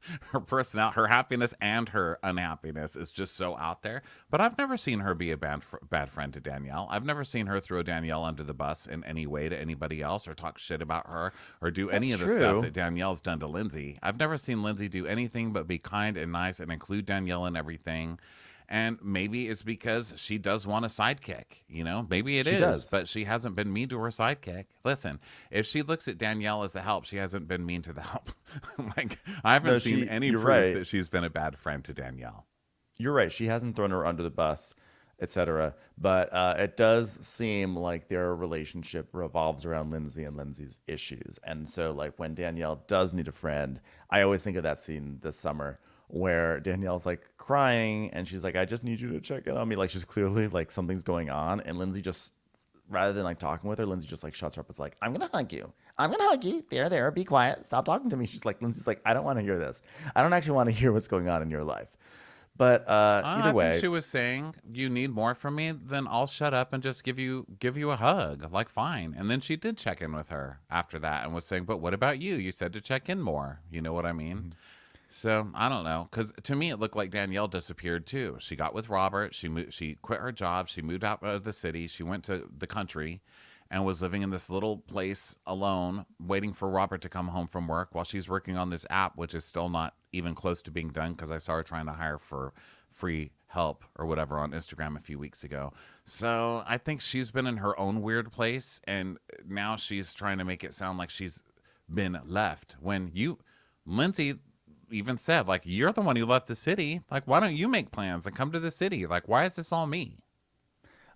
her happiness and her unhappiness is just so out there. But I've never seen her be a bad friend to Danielle. I've never seen her throw Danielle under the bus in any way to anybody else or talk shit about her or do any of the stuff that Danielle's done to Lindsay. I've never seen Lindsay do anything but be kind and nice and include Danielle in everything. And maybe it's because she does want a sidekick, Maybe it is, but she hasn't been mean to her sidekick. Listen, if she looks at Danielle as the help, she hasn't been mean to the help. Like, I haven't seen any proof that she's been a bad friend to Danielle. You're right. She hasn't thrown her under the bus, etc. But it does seem like their relationship revolves around Lindsay and Lindsay's issues. And so, like, when Danielle does need a friend, I always think of that scene this summer where Danielle's like crying and she's like, I just need you to check in on me. Like she's clearly like something's going on. And Lindsay just, rather than like talking with her, Lindsay just like shuts her up. It's like, I'm going to hug you. I'm going to hug you. There. Be quiet. Stop talking to me. she's like, Lindsay's like, I don't want to hear this. I don't actually want to hear what's going on in your life. But either way, I think she was saying, you need more from me, then I'll shut up and just give you a hug. Like, fine. And then she did check in with her after that and was saying, but what about you? You said to check in more. You know what I mean? Mm-hmm. So I don't know, because to me it looked like Danielle disappeared too. She got with Robert. She quit her job. She moved out of the city. She went to the country and was living in this little place alone, waiting for Robert to come home from work while she's working on this app, which is still not even close to being done because I saw her trying to hire for free help or whatever on Instagram a few weeks ago. So I think she's been in her own weird place, and now she's trying to make it sound like she's been left. When Lindsay even said, like, you're the one who left the city. Like, why don't you make plans and come to the city? Like, why is this all me?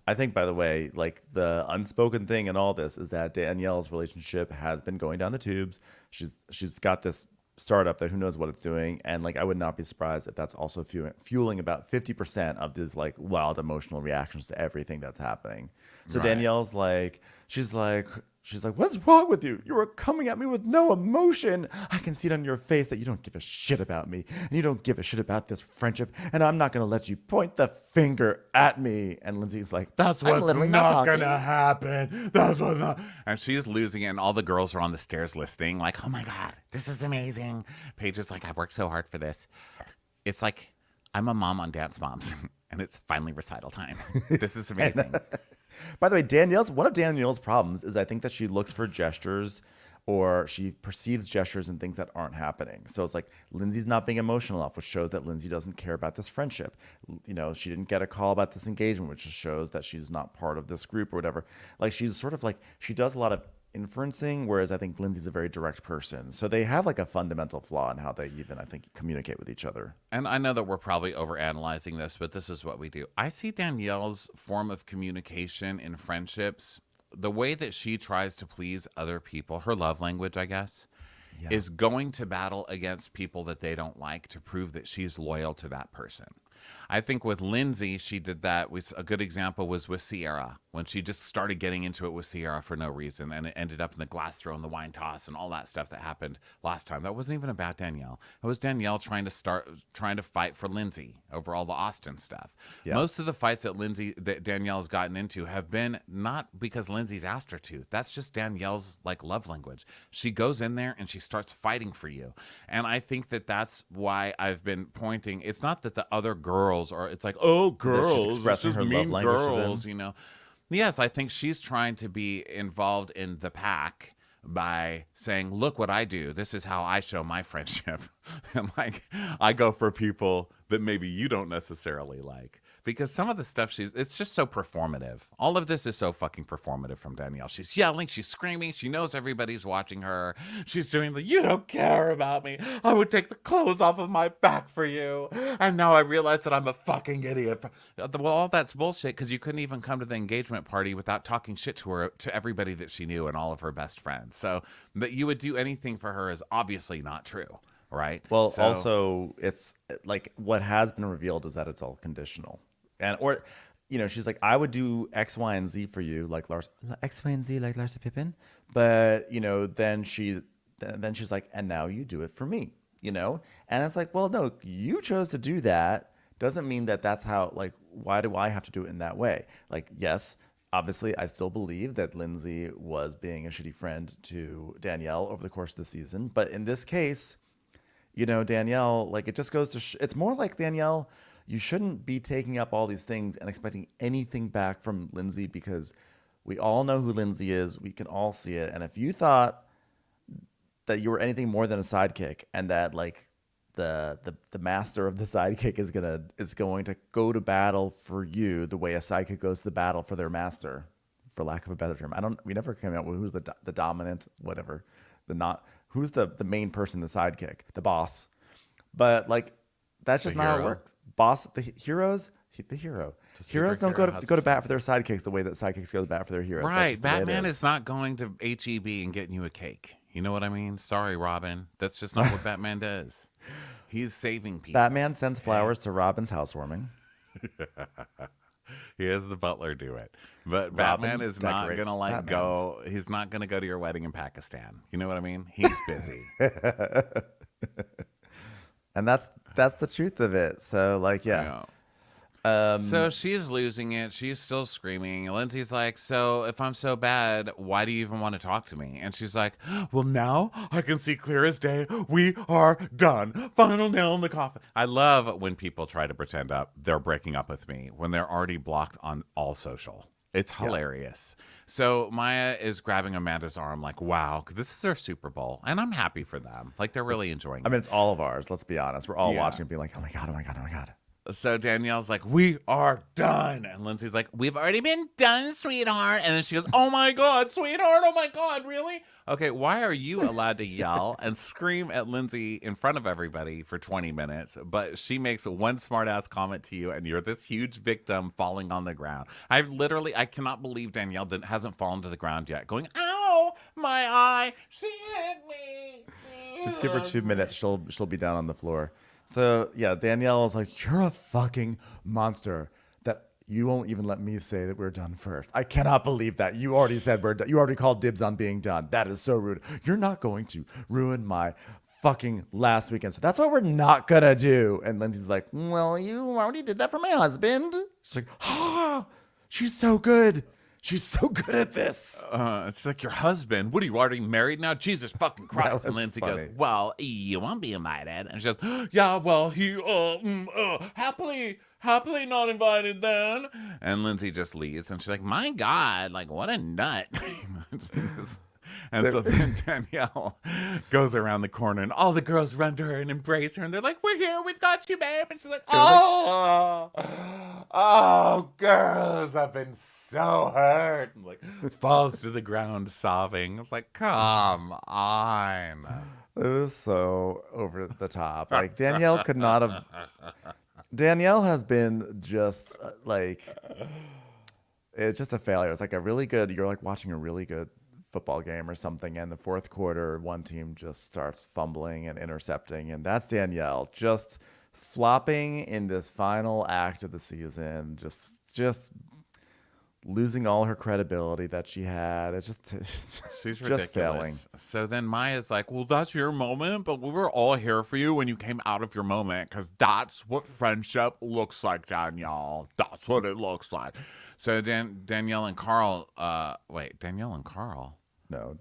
I think, by the way, like the unspoken thing in all this is that Danielle's relationship has been going down the tubes. She's got this startup that who knows what it's doing, and like I would not be surprised if that's also fueling about 50% of these like wild emotional reactions to everything that's happening. So right. Danielle's like, she's like, what's wrong with you? You were coming at me with no emotion. I can see it on your face that you don't give a shit about me, and you don't give a shit about this friendship, and I'm not going to let you point the finger at me. And Lindsay's like, that's what's not going to happen. That's what's not. And she's losing it, and all the girls are on the stairs listening, like, oh my God, this is amazing. Paige is like, I worked so hard for this. It's like, I'm a mom on Dance Moms, and it's finally recital time. This is amazing. By the way, one of Danielle's problems is I think that she looks for gestures, or she perceives gestures and things that aren't happening. So it's like Lindsay's not being emotional enough, which shows that Lindsay doesn't care about this friendship. You know, she didn't get a call about this engagement, which just shows that she's not part of this group or whatever. Like she's sort of like, she does a lot of inferencing, whereas I think Lindsay's a very direct person. So they have like a fundamental flaw in how they even, I think, communicate with each other. And I know that we're probably overanalyzing this, but this is what we do. I see Danielle's form of communication in friendships, the way that she tries to please other people, her love language, I guess, is going to battle against people that they don't like to prove that she's loyal to that person. I think with Lindsay, she did that. A good example was with Sierra, when she just started getting into it with Sierra for no reason, and it ended up in the glass throw and the wine toss and all that stuff that happened last time. That wasn't even about Danielle. It was Danielle trying to fight for Lindsay over all the Austin stuff. Yeah. Most of the fights that Danielle's gotten into have been not because Lindsay's asked her to. That's just Danielle's like love language. She goes in there and she starts fighting for you. And I think that that's why I've been pointing. It's not that the other girls are, it's like, oh, girls, she's expressing her love language girls, you know. Yes, I think she's trying to be involved in the pack by saying, look what I do. This is how I show my friendship. And like, I go for people that maybe you don't necessarily like. Because some of the stuff it's just so performative. All of this is so fucking performative from Danielle. She's yelling, she's screaming, she knows everybody's watching her. She's doing you don't care about me. I would take the clothes off of my back for you. And now I realize that I'm a fucking idiot. Well, all that's bullshit, because you couldn't even come to the engagement party without talking shit to her, to everybody that she knew and all of her best friends. So that you would do anything for her is obviously not true. Right. Well, also, it's like what has been revealed is that it's all conditional. Or, you know, she's like, I would do X, Y, and Z for you, like X, Y, and Z, like Larsa Pippen. But, you know, then she's like, and now you do it for me, you know? And it's like, well, no, you chose to do that. Doesn't mean that that's how, like, why do I have to do it in that way? Like, yes, obviously, I still believe that Lindsay was being a shitty friend to Danielle over the course of the season. But in this case, you know, Danielle, like, it just goes to, it's more like Danielle, you shouldn't be taking up all these things and expecting anything back from Lindsay, because we all know who Lindsay is. We can all see it. And if you thought that you were anything more than a sidekick, and that like the master of the sidekick is going to go to battle for you the way a sidekick goes to the battle for their master, for lack of a better term. We never came out with who's the dominant, whatever, who's the main person, the sidekick, the boss. But like, that's just not how it works. The hero. Heroes don't go to bat for their sidekicks the way that sidekicks go to bat for their heroes. Right. Batman is not going to HEB and getting you a cake. You know what I mean? Sorry, Robin. That's just not what Batman does. He's saving people. Batman sends flowers to Robin's housewarming. He has the butler do it. But Robin Batman is not decorates going to go. He's not going to go to your wedding in Pakistan. You know what I mean? He's busy. And that's the truth of it. So like, yeah. So she's losing it. She's still screaming. Lindsay's like, so if I'm so bad, why do you even want to talk to me? And she's like, well, now I can see clear as day. We are done. Final nail in the coffin. I love when people try to pretend they're breaking up with me when they're already blocked on all social. It's hilarious. So Maya is grabbing Amanda's arm like, wow, this is their Super Bowl. And I'm happy for them. Like, they're really enjoying it. I mean, it's all of ours. Let's be honest. We're all watching and being like, oh my God, oh my God, oh my God. So Danielle's like, we are done. And Lindsay's like, We've already been done, sweetheart. and then she goes, oh my God, sweetheart. Oh my God, really? Okay, why are you allowed to yell and scream at Lindsay in front of everybody for 20 minutes, but she makes one smart ass comment to you and you're this huge victim falling on the ground? I cannot believe Danielle hasn't fallen to the ground yet, going, ow, my eye, she hit me. Just give her 2 minutes. She'll be down on the floor. So yeah, Danielle was like, you're a fucking monster that you won't even let me say that we're done first. I cannot believe that. You already said we're done. You already called dibs on being done. That is so rude. You're not going to ruin my fucking last weekend. So that's what we're not gonna do. And Lindsay's like, Well, you already did that for my husband. she's like, she's so good. She's so good at this. It's like, your husband, what are you, already married now? Jesus fucking Christ. And Lindsay funny. goes, well, you won't be invited. And she goes, yeah, well, he happily not invited then. And Lindsay just leaves. And she's like, my God, like, what a nut. And so then Danielle goes around the corner and all the girls run to her and embrace her. And they're like, we're here. We've got you, babe. And she's like, oh, girls, I've been so hurt. And like falls to the ground sobbing. I was like, come on. It was so over the top. Like Danielle could not have. Danielle has been just like, it's just a failure. It's like you're like watching a really good football game or something, and the fourth quarter, one team just starts fumbling and intercepting, and that's Danielle just flopping in this final act of the season, just losing all her credibility that she had. It's just she's just ridiculous. failing. So then Maya's like, well, that's your moment, but we were all here for you when you came out of your moment, because that's what friendship looks like, Danielle. That's what it looks like. So Danielle and Carl, Danielle and Carl. No,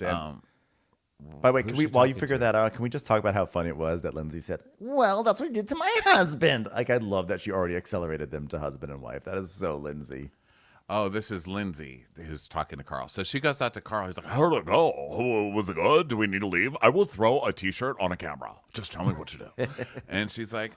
by the way, while you figure that out, can we just talk about how funny it was that Lindsay said, Well, that's what he did to my husband. like, I love that she already accelerated them to husband and wife. That is so Lindsay. Oh, this is Lindsay who's talking to Carl. So she goes out to Carl. He's like, How'd it go? Was it good? Do we need to leave? I will throw a t-shirt on a camera. Just tell me what to do. and she's like,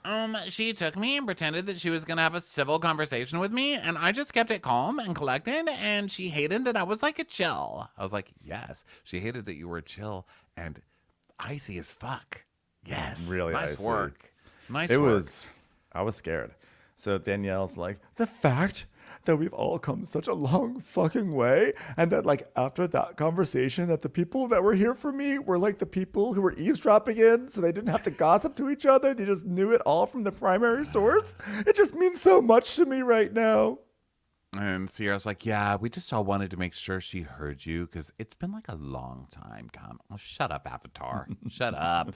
She took me and pretended that she was going to have a civil conversation with me, and I just kept it calm and collected, and she hated that I was like a chill. I was like, yes. She hated that you were chill and icy as fuck. Yes. Really nice icy. work. Nice It work. was, I was scared. So Danielle's like, the fact that we've all come such a long fucking way, and that like after that conversation that the people that were here for me were like the people who were eavesdropping in, so they didn't have to gossip to each other. They just knew it all from the primary source. It just means so much to me right now. And Sierra's like, yeah, we just all wanted to make sure she heard you because it's been like a long time. Oh, shut up, Avatar. Shut up.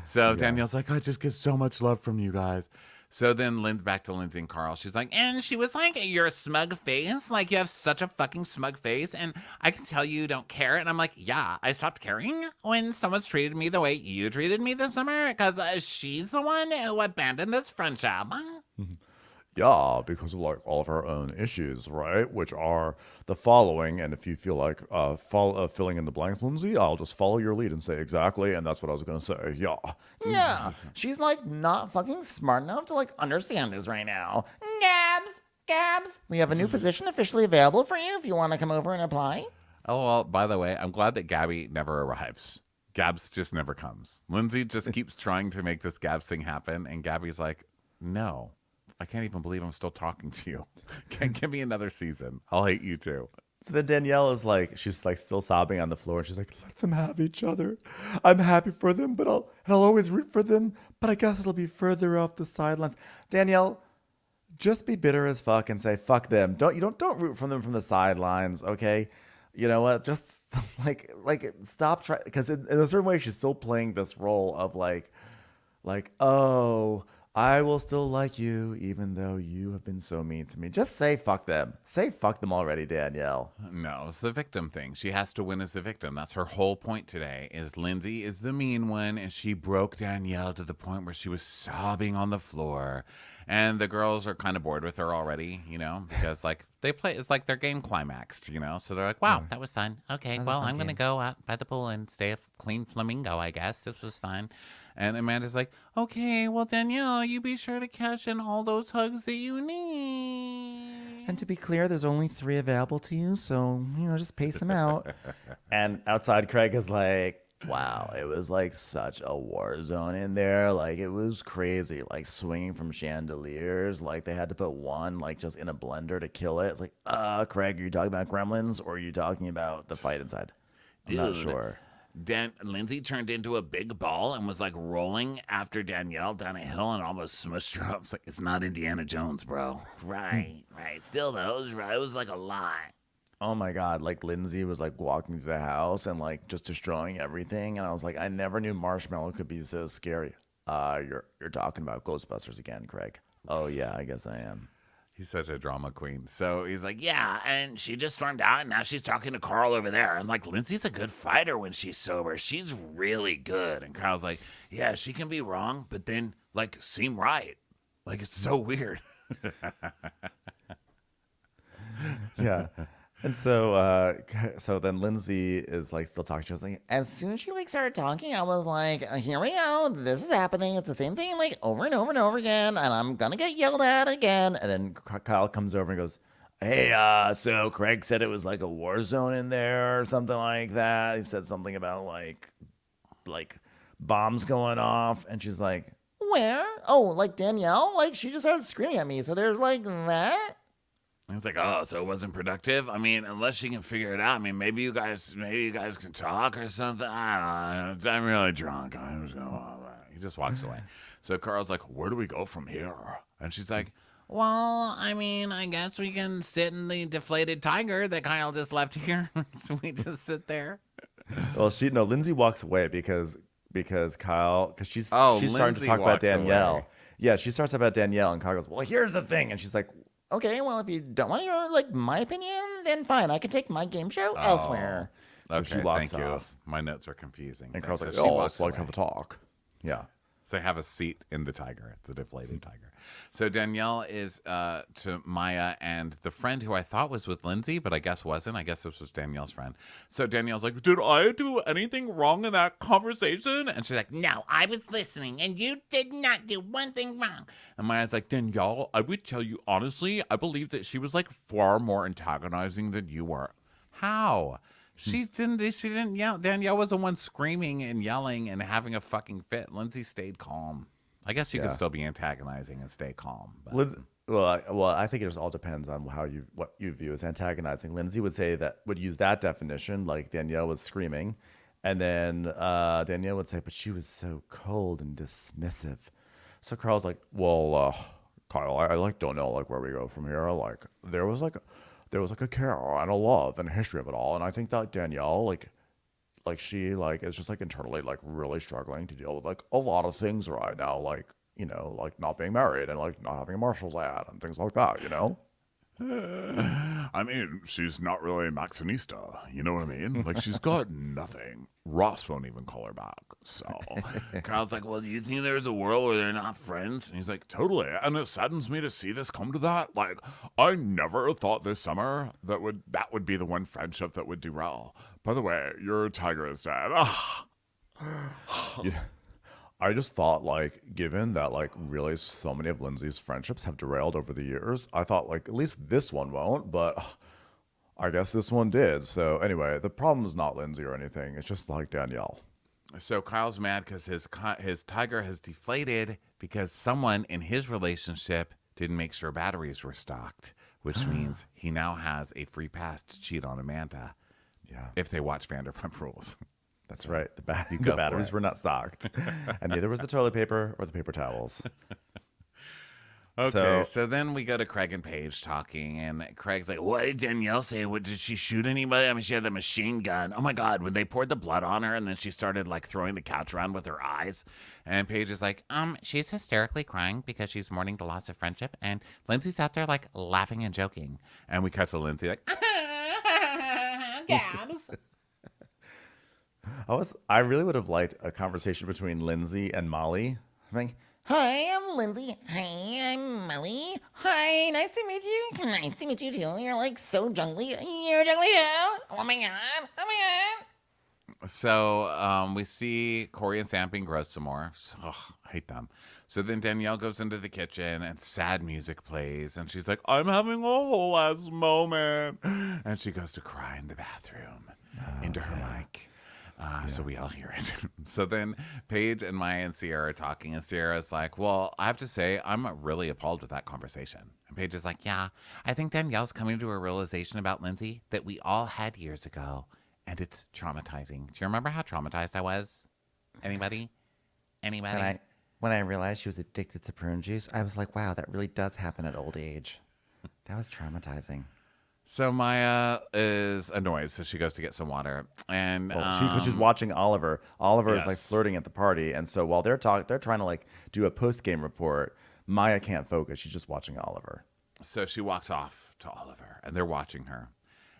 So Danielle's like, I just get so much love from you guys. So then back to Lindsay and Carl. She's like, And she was like, you're a smug face. Like, you have such a fucking smug face. And I can tell you don't care. And I'm like, yeah, I stopped caring when someone's treated me the way you treated me this summer. Because she's the one who abandoned this friendship. Yeah, because of like all of our own issues, right? Which are the following. And if you feel like filling in the blanks, Lindsay, I'll just follow your lead and say exactly. And that's what I was going to say. Yeah. Yeah, she's like not fucking smart enough to like understand this right now. Gabs, we have a new position officially available for you if you want to come over and apply. oh, well, by the way, I'm glad that Gabby never arrives. Gabs just never comes. Lindsay just keeps trying to make this Gabs thing happen. And Gabby's like, no. I can't even believe I'm still talking to you. Give me another season. I'll hate you too. So then Danielle is like, she's like still sobbing on the floor, and she's like, "Let them have each other. I'm happy for them, but I'll always root for them. But I guess it'll be further off the sidelines." Danielle, just be bitter as fuck and say fuck them. Don't root for them from the sidelines, okay? You know what? Just like stop trying, because in a certain way she's still playing this role of like, oh, I will still like you even though you have been so mean to me. Just say fuck them. Say fuck them already, Danielle. No, it's the victim thing. She has to win as the victim. That's her whole point today, is Lindsay is the mean one, and she broke Danielle to the point where she was sobbing on the floor. And the girls are kind of bored with her already, you know, because like they play, it's like their game climaxed, you know. So they're like, wow, that was fun. Okay, well, I'm going to go out by the pool and stay a clean flamingo, I guess. This was fun. And Amanda's like, okay, well, Danielle, you be sure to cash in all those hugs that you need. And to be clear, there's only 3 available to you, so, you know, just pace them out. And outside, Craig is like, Wow, it was like such a war zone in there. Like it was crazy, like swinging from chandeliers. Like they had to put one like just in a blender to kill it. It's like, Craig, are you talking about gremlins or are you talking about the fight inside? I'm not sure. Lindsay turned into a big ball and was like rolling after Danielle down a hill and almost smushed her up. It's like, it's not Indiana Jones, bro. Right. Still though, it was like a lot. Oh my God, like Lindsay was like walking through the house and like just destroying everything. And I was like, I never knew Marshmallow could be so scary. You're talking about Ghostbusters again, Craig. Oh yeah, I guess I am. He's such a drama queen. So he's like, yeah, and she just stormed out, and now she's talking to Carl over there. And like, Lindsay's a good fighter when she's sober. She's really good. And Carl's like, yeah, she can be wrong, but then like seem right. Like it's so weird. yeah. And so then Lindsay is like still talking. She was like, as soon as she like started talking, I was like, here we go. This is happening. It's the same thing like over and over and over again. And I'm going to get yelled at again. and then Kyle comes over and goes, Hey, so Craig said it was like a war zone in there or something like that. He said something about like bombs going off. And she's like, where? Oh, like Danielle? Like she just started screaming at me. So there's like that. And it's like, oh, so it wasn't productive? I mean, unless she can figure it out. I mean, maybe you guys can talk or something. I don't know. I'm really drunk. I'm just gonna... He just walks away. So Carl's like, where do we go from here? And she's like, well, I mean, I guess we can sit in the deflated tiger that Kyle just left here. So we just sit there. well, Lindsay walks away because she's starting to talk about Danielle. Away. Yeah, she starts about Danielle, and Kyle goes, well, here's the thing. And she's like, okay, well, if you don't want to hear like my opinion, then fine. I can take my game show elsewhere. So okay, she walks thank off. you. My notes are confusing. And Carl's So like, she oh, walks let's like away. have a talk. Yeah. So they have a seat in the tiger, the deflated tiger. So Danielle is to Maya and the friend who I thought was with Lindsay, but I guess wasn't. I guess this was Danielle's friend. So Danielle's like, did I do anything wrong in that conversation? And she's like, No, I was listening, and you did not do one thing wrong. and Maya's like, Danielle, I would tell you honestly, I believe that she was like far more antagonizing than you were. How? She didn't yell. Danielle was the one screaming and yelling and having a fucking fit. Lindsay stayed calm. I guess you could still be antagonizing and stay calm. But. Well, I think it just all depends on what you view as antagonizing. Lindsay would use that definition, like Danielle was screaming, and then Danielle would say, but she was so cold and dismissive. So Carl's like, well, Kyle, I like don't know like where we go from here. Like there was a care and a love and a history of it all, and I think that Danielle like she like is just like internally like really struggling to deal with like a lot of things right now, like, you know, like not being married and like not having a marshal's ad and things like that, you know. I mean, she's not really Maxinista, you know what I mean? Like, she's got nothing. Ross won't even call her back, so. Carl's like, well, do you think there's a world where they're not friends? And he's like, totally, and it saddens me to see this come to that. Like, I never thought this summer that would be the one friendship that would derail. By the way, your tiger is dead. Yeah. I just thought, like, given that, like, really so many of Lindsay's friendships have derailed over the years, I thought, like, at least this one won't, but I guess this one did. So, anyway, the problem is not Lindsay or anything. It's just, like, Danielle. So Kyle's mad because his tiger has deflated because someone in his relationship didn't make sure batteries were stocked, which means he now has a free pass to cheat on Amanda. Yeah. If they watch Vanderpump Rules. That's right. The go for batteries it. were not stocked. And neither was the toilet paper or the paper towels. Okay, so then we go to Craig and Paige talking, and Craig's like, what did Danielle say? What, did she shoot anybody? I mean, she had a machine gun. Oh, my God, when they poured the blood on her, and then she started, like, throwing the couch around with her eyes. And Paige is like, she's hysterically crying because she's mourning the loss of friendship, and Lindsay's out there, like, laughing and joking. And we cut to Lindsay, like, Gabs. I really would have liked a conversation between Lindsay and Molly. I'm like, Hi, I'm Lindsay. Hi, I'm Molly. Hi, nice to meet you. Nice to meet you too. You're like so jungly. You're jungly too. Oh my god. Oh my god. So we see Corey and Sam being gross some more. Ugh, I hate them. So then Danielle goes into the kitchen and sad music plays. And she's like, I'm having a whole ass moment. And she goes to cry in the bathroom into her mic. So we all hear it. So then Paige and Maya and Sierra are talking. And Sierra's like, well, I have to say, I'm really appalled with that conversation. And Paige is like, yeah, I think Danielle's coming to a realization about Lindsay that we all had years ago. And it's traumatizing. Do you remember how traumatized I was? Anybody? when I realized she was addicted to prune juice, I was like, wow, that really does happen at old age. That was traumatizing. So Maya is annoyed, so she goes to get some water, and Because she's watching Oliver. Oliver is like yes. flirting at the party, and so while they're trying to like do a post game report. Maya can't focus; she's just watching Oliver. So she walks off to Oliver, and they're watching her,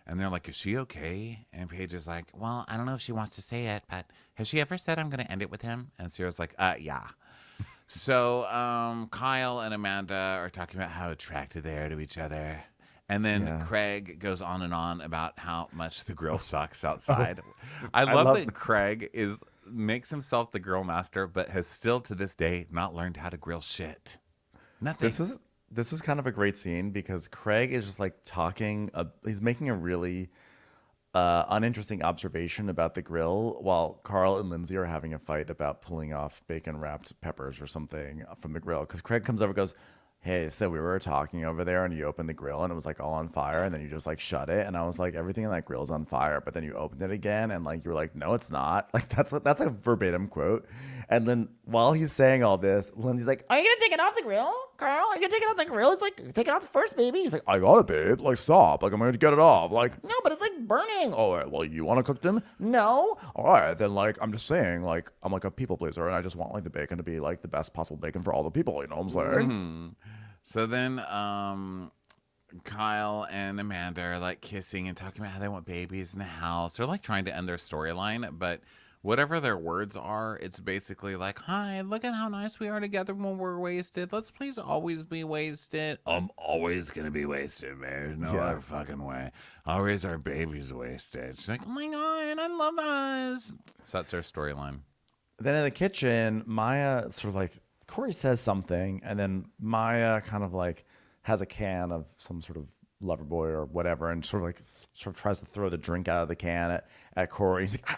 and they're like, "Is she okay?" And Paige is like, "Well, I don't know if she wants to say it, but has she ever said I'm going to end it with him?" And Sierra's like, yeah." So Kyle and Amanda are talking about how attracted they are to each other. And then Craig goes on and on about how much the grill sucks outside. I love that Craig makes himself the grill master, but has still to this day not learned how to grill shit. Nothing. This was kind of a great scene because Craig is just like talking. He's making a really uninteresting observation about the grill while Carl and Lindsay are having a fight about pulling off bacon wrapped peppers or something from the grill. Because Craig comes over and goes, hey, so we were talking over there and you opened the grill and it was like all on fire and then you just like shut it. And I was like, everything in that grill's on fire. But then you opened it again and like you were like, no, it's not. Like that's a verbatim quote. And then while he's saying all this, Lindsay's like, Are you gonna take it off the grill, Carl? Are you gonna take it off the grill? It's like, take it off first, baby. He's like, I got it, babe. Like, stop. Like, I'm going to get it off. Like, no, but it's like burning. all right, well, you want to cook them? No. All right, then, like, I'm just saying, like, I'm like a people pleaser and I just want like the bacon to be like the best possible bacon for all the people. You know what I'm saying? Mm-hmm. So then Kyle and Amanda are like kissing and talking about how they want babies in the house. They're like trying to end their storyline, but whatever their words are, it's basically like, hi, look at how nice we are together when we're wasted. Let's please always be wasted. I'm always going to be wasted, man. No other fucking way. I'll raise our babies wasted. She's like, oh my God, I love us. So that's their storyline. Then in the kitchen, Maya sort of like, Corey says something, and then Maya kind of like has a can of some sort of lover boy or whatever, and sort of tries to throw the drink out of the can at Corey. He's like,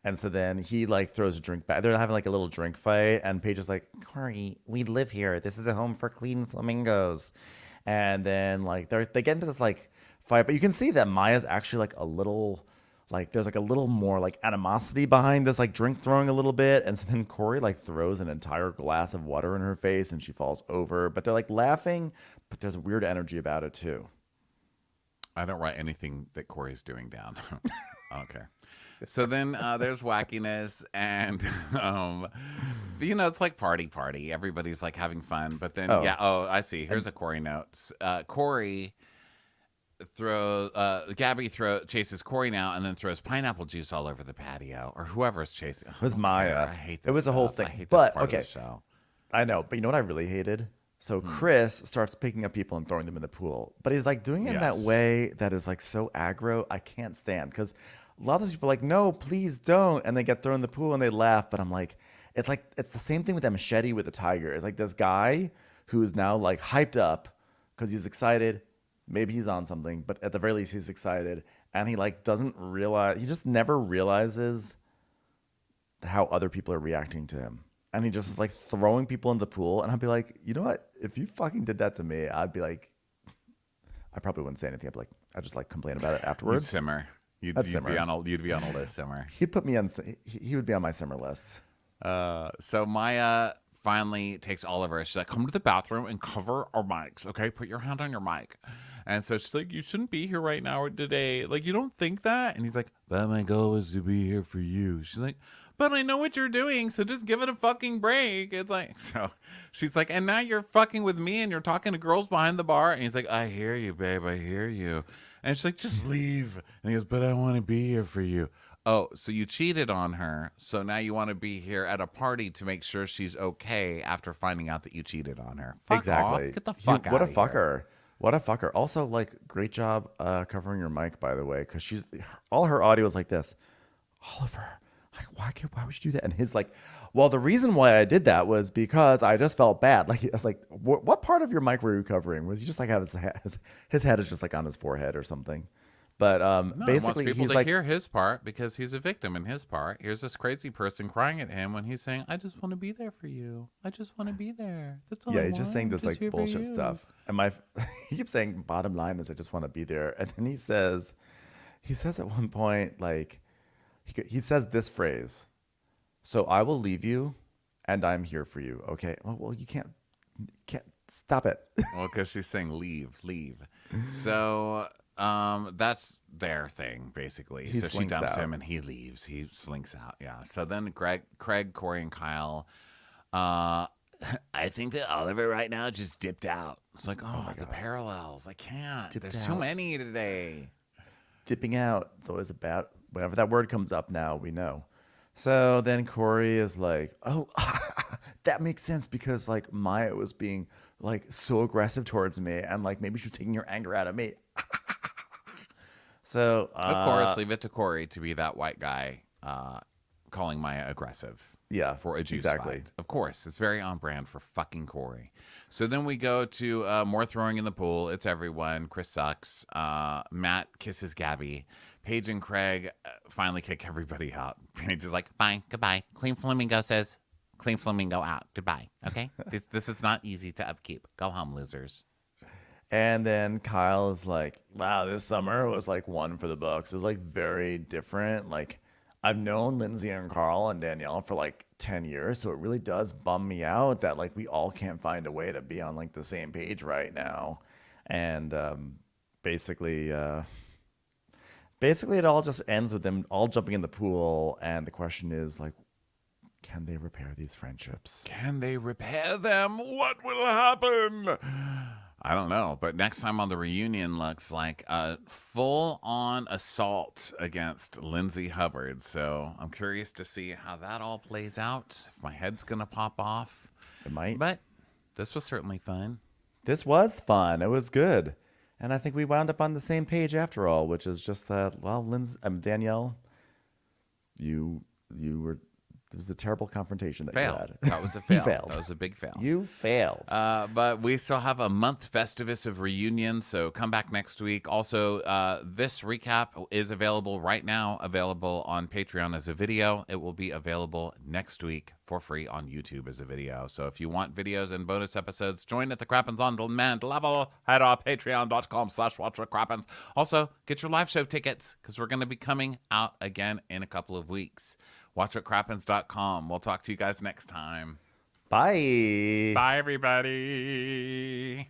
and so then he like throws a drink back. They're having like a little drink fight, and Paige is like, Corey, we live here. This is a home for clean flamingos. And then like they get into this like fight, but you can see that Maya's actually like a little. Like there's like a little more like animosity behind this like drink throwing a little bit. And so then Corey like throws an entire glass of water in her face and she falls over. But they're like laughing, but there's a weird energy about it too. I don't write anything that Corey's doing down. I don't care. So then there's wackiness and, you know, it's like party. Everybody's like having fun. But then, I see. Here's a Corey note. Corey... Gabby chases Corey now and then throws pineapple juice all over the patio or whoever's chasing. It was Maya. I hate this. It was a whole stuff. thing. I hate But this part okay, of the show. I know. But you know what I really hated? So Chris starts picking up people and throwing them in the pool, but he's like doing it in that way that is like so aggro. I can't stand because a lot of those people are like, no, please don't, and they get thrown in the pool and they laugh. But I'm like it's the same thing with that machete with the tiger. It's like this guy who is now like hyped up because he's excited. Maybe he's on something, but at the very least, he's excited. And he like doesn't realize, he just never realizes how other people are reacting to him. And he just is like throwing people in the pool. And I'd be like, you know what? If you fucking did that to me, I'd be like, I probably wouldn't say anything. I just like complain about it You'd afterwards. simmer. You'd simmer. You'd be on a list simmer. He'd put me on. He would be on my simmer list. So Maya finally takes Oliver. She's like, come to the bathroom and cover our mics, okay? Put your hand on your mic. And so she's like, you shouldn't be here right now or today. Like, you don't think that? And he's like, but my goal is to be here for you. She's like, but I know what you're doing, so just give it a fucking break. It's like, so she's like, and now you're fucking with me and you're talking to girls behind the bar. And he's like, I hear you, babe, I hear you. And she's like, just leave. And he goes, but I want to be here for you. Oh, so you cheated on her. So now you want to be here at a party to make sure she's okay after finding out that you cheated on her. Fuck Exactly. off. Get the fuck out What a of fucker. here. What a fucker. Also, like, great job covering your mic, by the way, because all her audio was like this. Oliver, like, why would you do that? And his like, well, the reason why I did that was because I just felt bad. Like, I was like, what part of your mic were you covering? Was he just like have his head is just like on his forehead or something? But No, basically, he wants people he's to like, hear his part because he's a victim in his part. Here's this crazy person crying at him when he's saying, I just want to be there for you. I just want to be there. That's all yeah, I he's just saying want. this like here for bullshit you." stuff. And he keeps saying, bottom line is I just want to be there. And then he says at one point, like, he says this phrase, so I will leave you and I'm here for you. Okay. Oh, well, you can't stop it. Well, because she's saying leave. So that's their thing, basically. He So she slinks dumps out. him and he leaves. He slinks out. Yeah. So then Craig, Corey, and Kyle. I think that Oliver right now just dipped out. It's like, oh the parallels. I can't. Dipped There's too out. many today. Dipping out. It's always about whenever that word comes up now, we know. So then Corey is like, oh, that makes sense because like Maya was being like so aggressive towards me and like maybe she was taking her anger out of me. So Of course, leave it to Corey to be that white guy calling Maya aggressive. Yeah, For a juice exactly. fight. Of course, it's very on brand for fucking Corey. So then we go to more throwing in the pool. It's everyone. Chris sucks. Matt kisses Gabby. Paige and Craig finally kick everybody out. Paige is like, fine, goodbye. Clean Flamingo says, clean Flamingo out. Goodbye. Okay? this is not easy to upkeep. Go home, losers. And then Kyle is like, wow, this summer was like one for the books. It was like very different. Like, I've known Lindsay and Carl and Danielle for like 10 years. So it really does bum me out that like we all can't find a way to be on like the same page right now. And basically it all just ends with them all jumping in the pool. And the question is like, can they repair these friendships? Can they repair them? What will happen? I don't know, but next time on the reunion looks like a full-on assault against Lindsay Hubbard. So I'm curious to see how that all plays out. If my head's gonna pop off, It might. but this was certainly fun. This was fun. It was good. And I think we wound up on the same page after all, which is just that, well, Danielle, you were, it was a terrible confrontation that you Fail. had. That was a You fail. failed. That was a big fail. You failed. But we still have a month Festivus of reunions, so come back next week. Also, this recap is available right now, available on Patreon as a video. It will be available next week for free on YouTube as a video. So if you want videos and bonus episodes, join at the Crappens On Demand level. Head to patreon.com/watchwhatcrappens. Also, get your live show tickets because we're going to be coming out again in a couple of weeks. Watchwhatcrappens.com. We'll talk to you guys next time. Bye. Bye, everybody.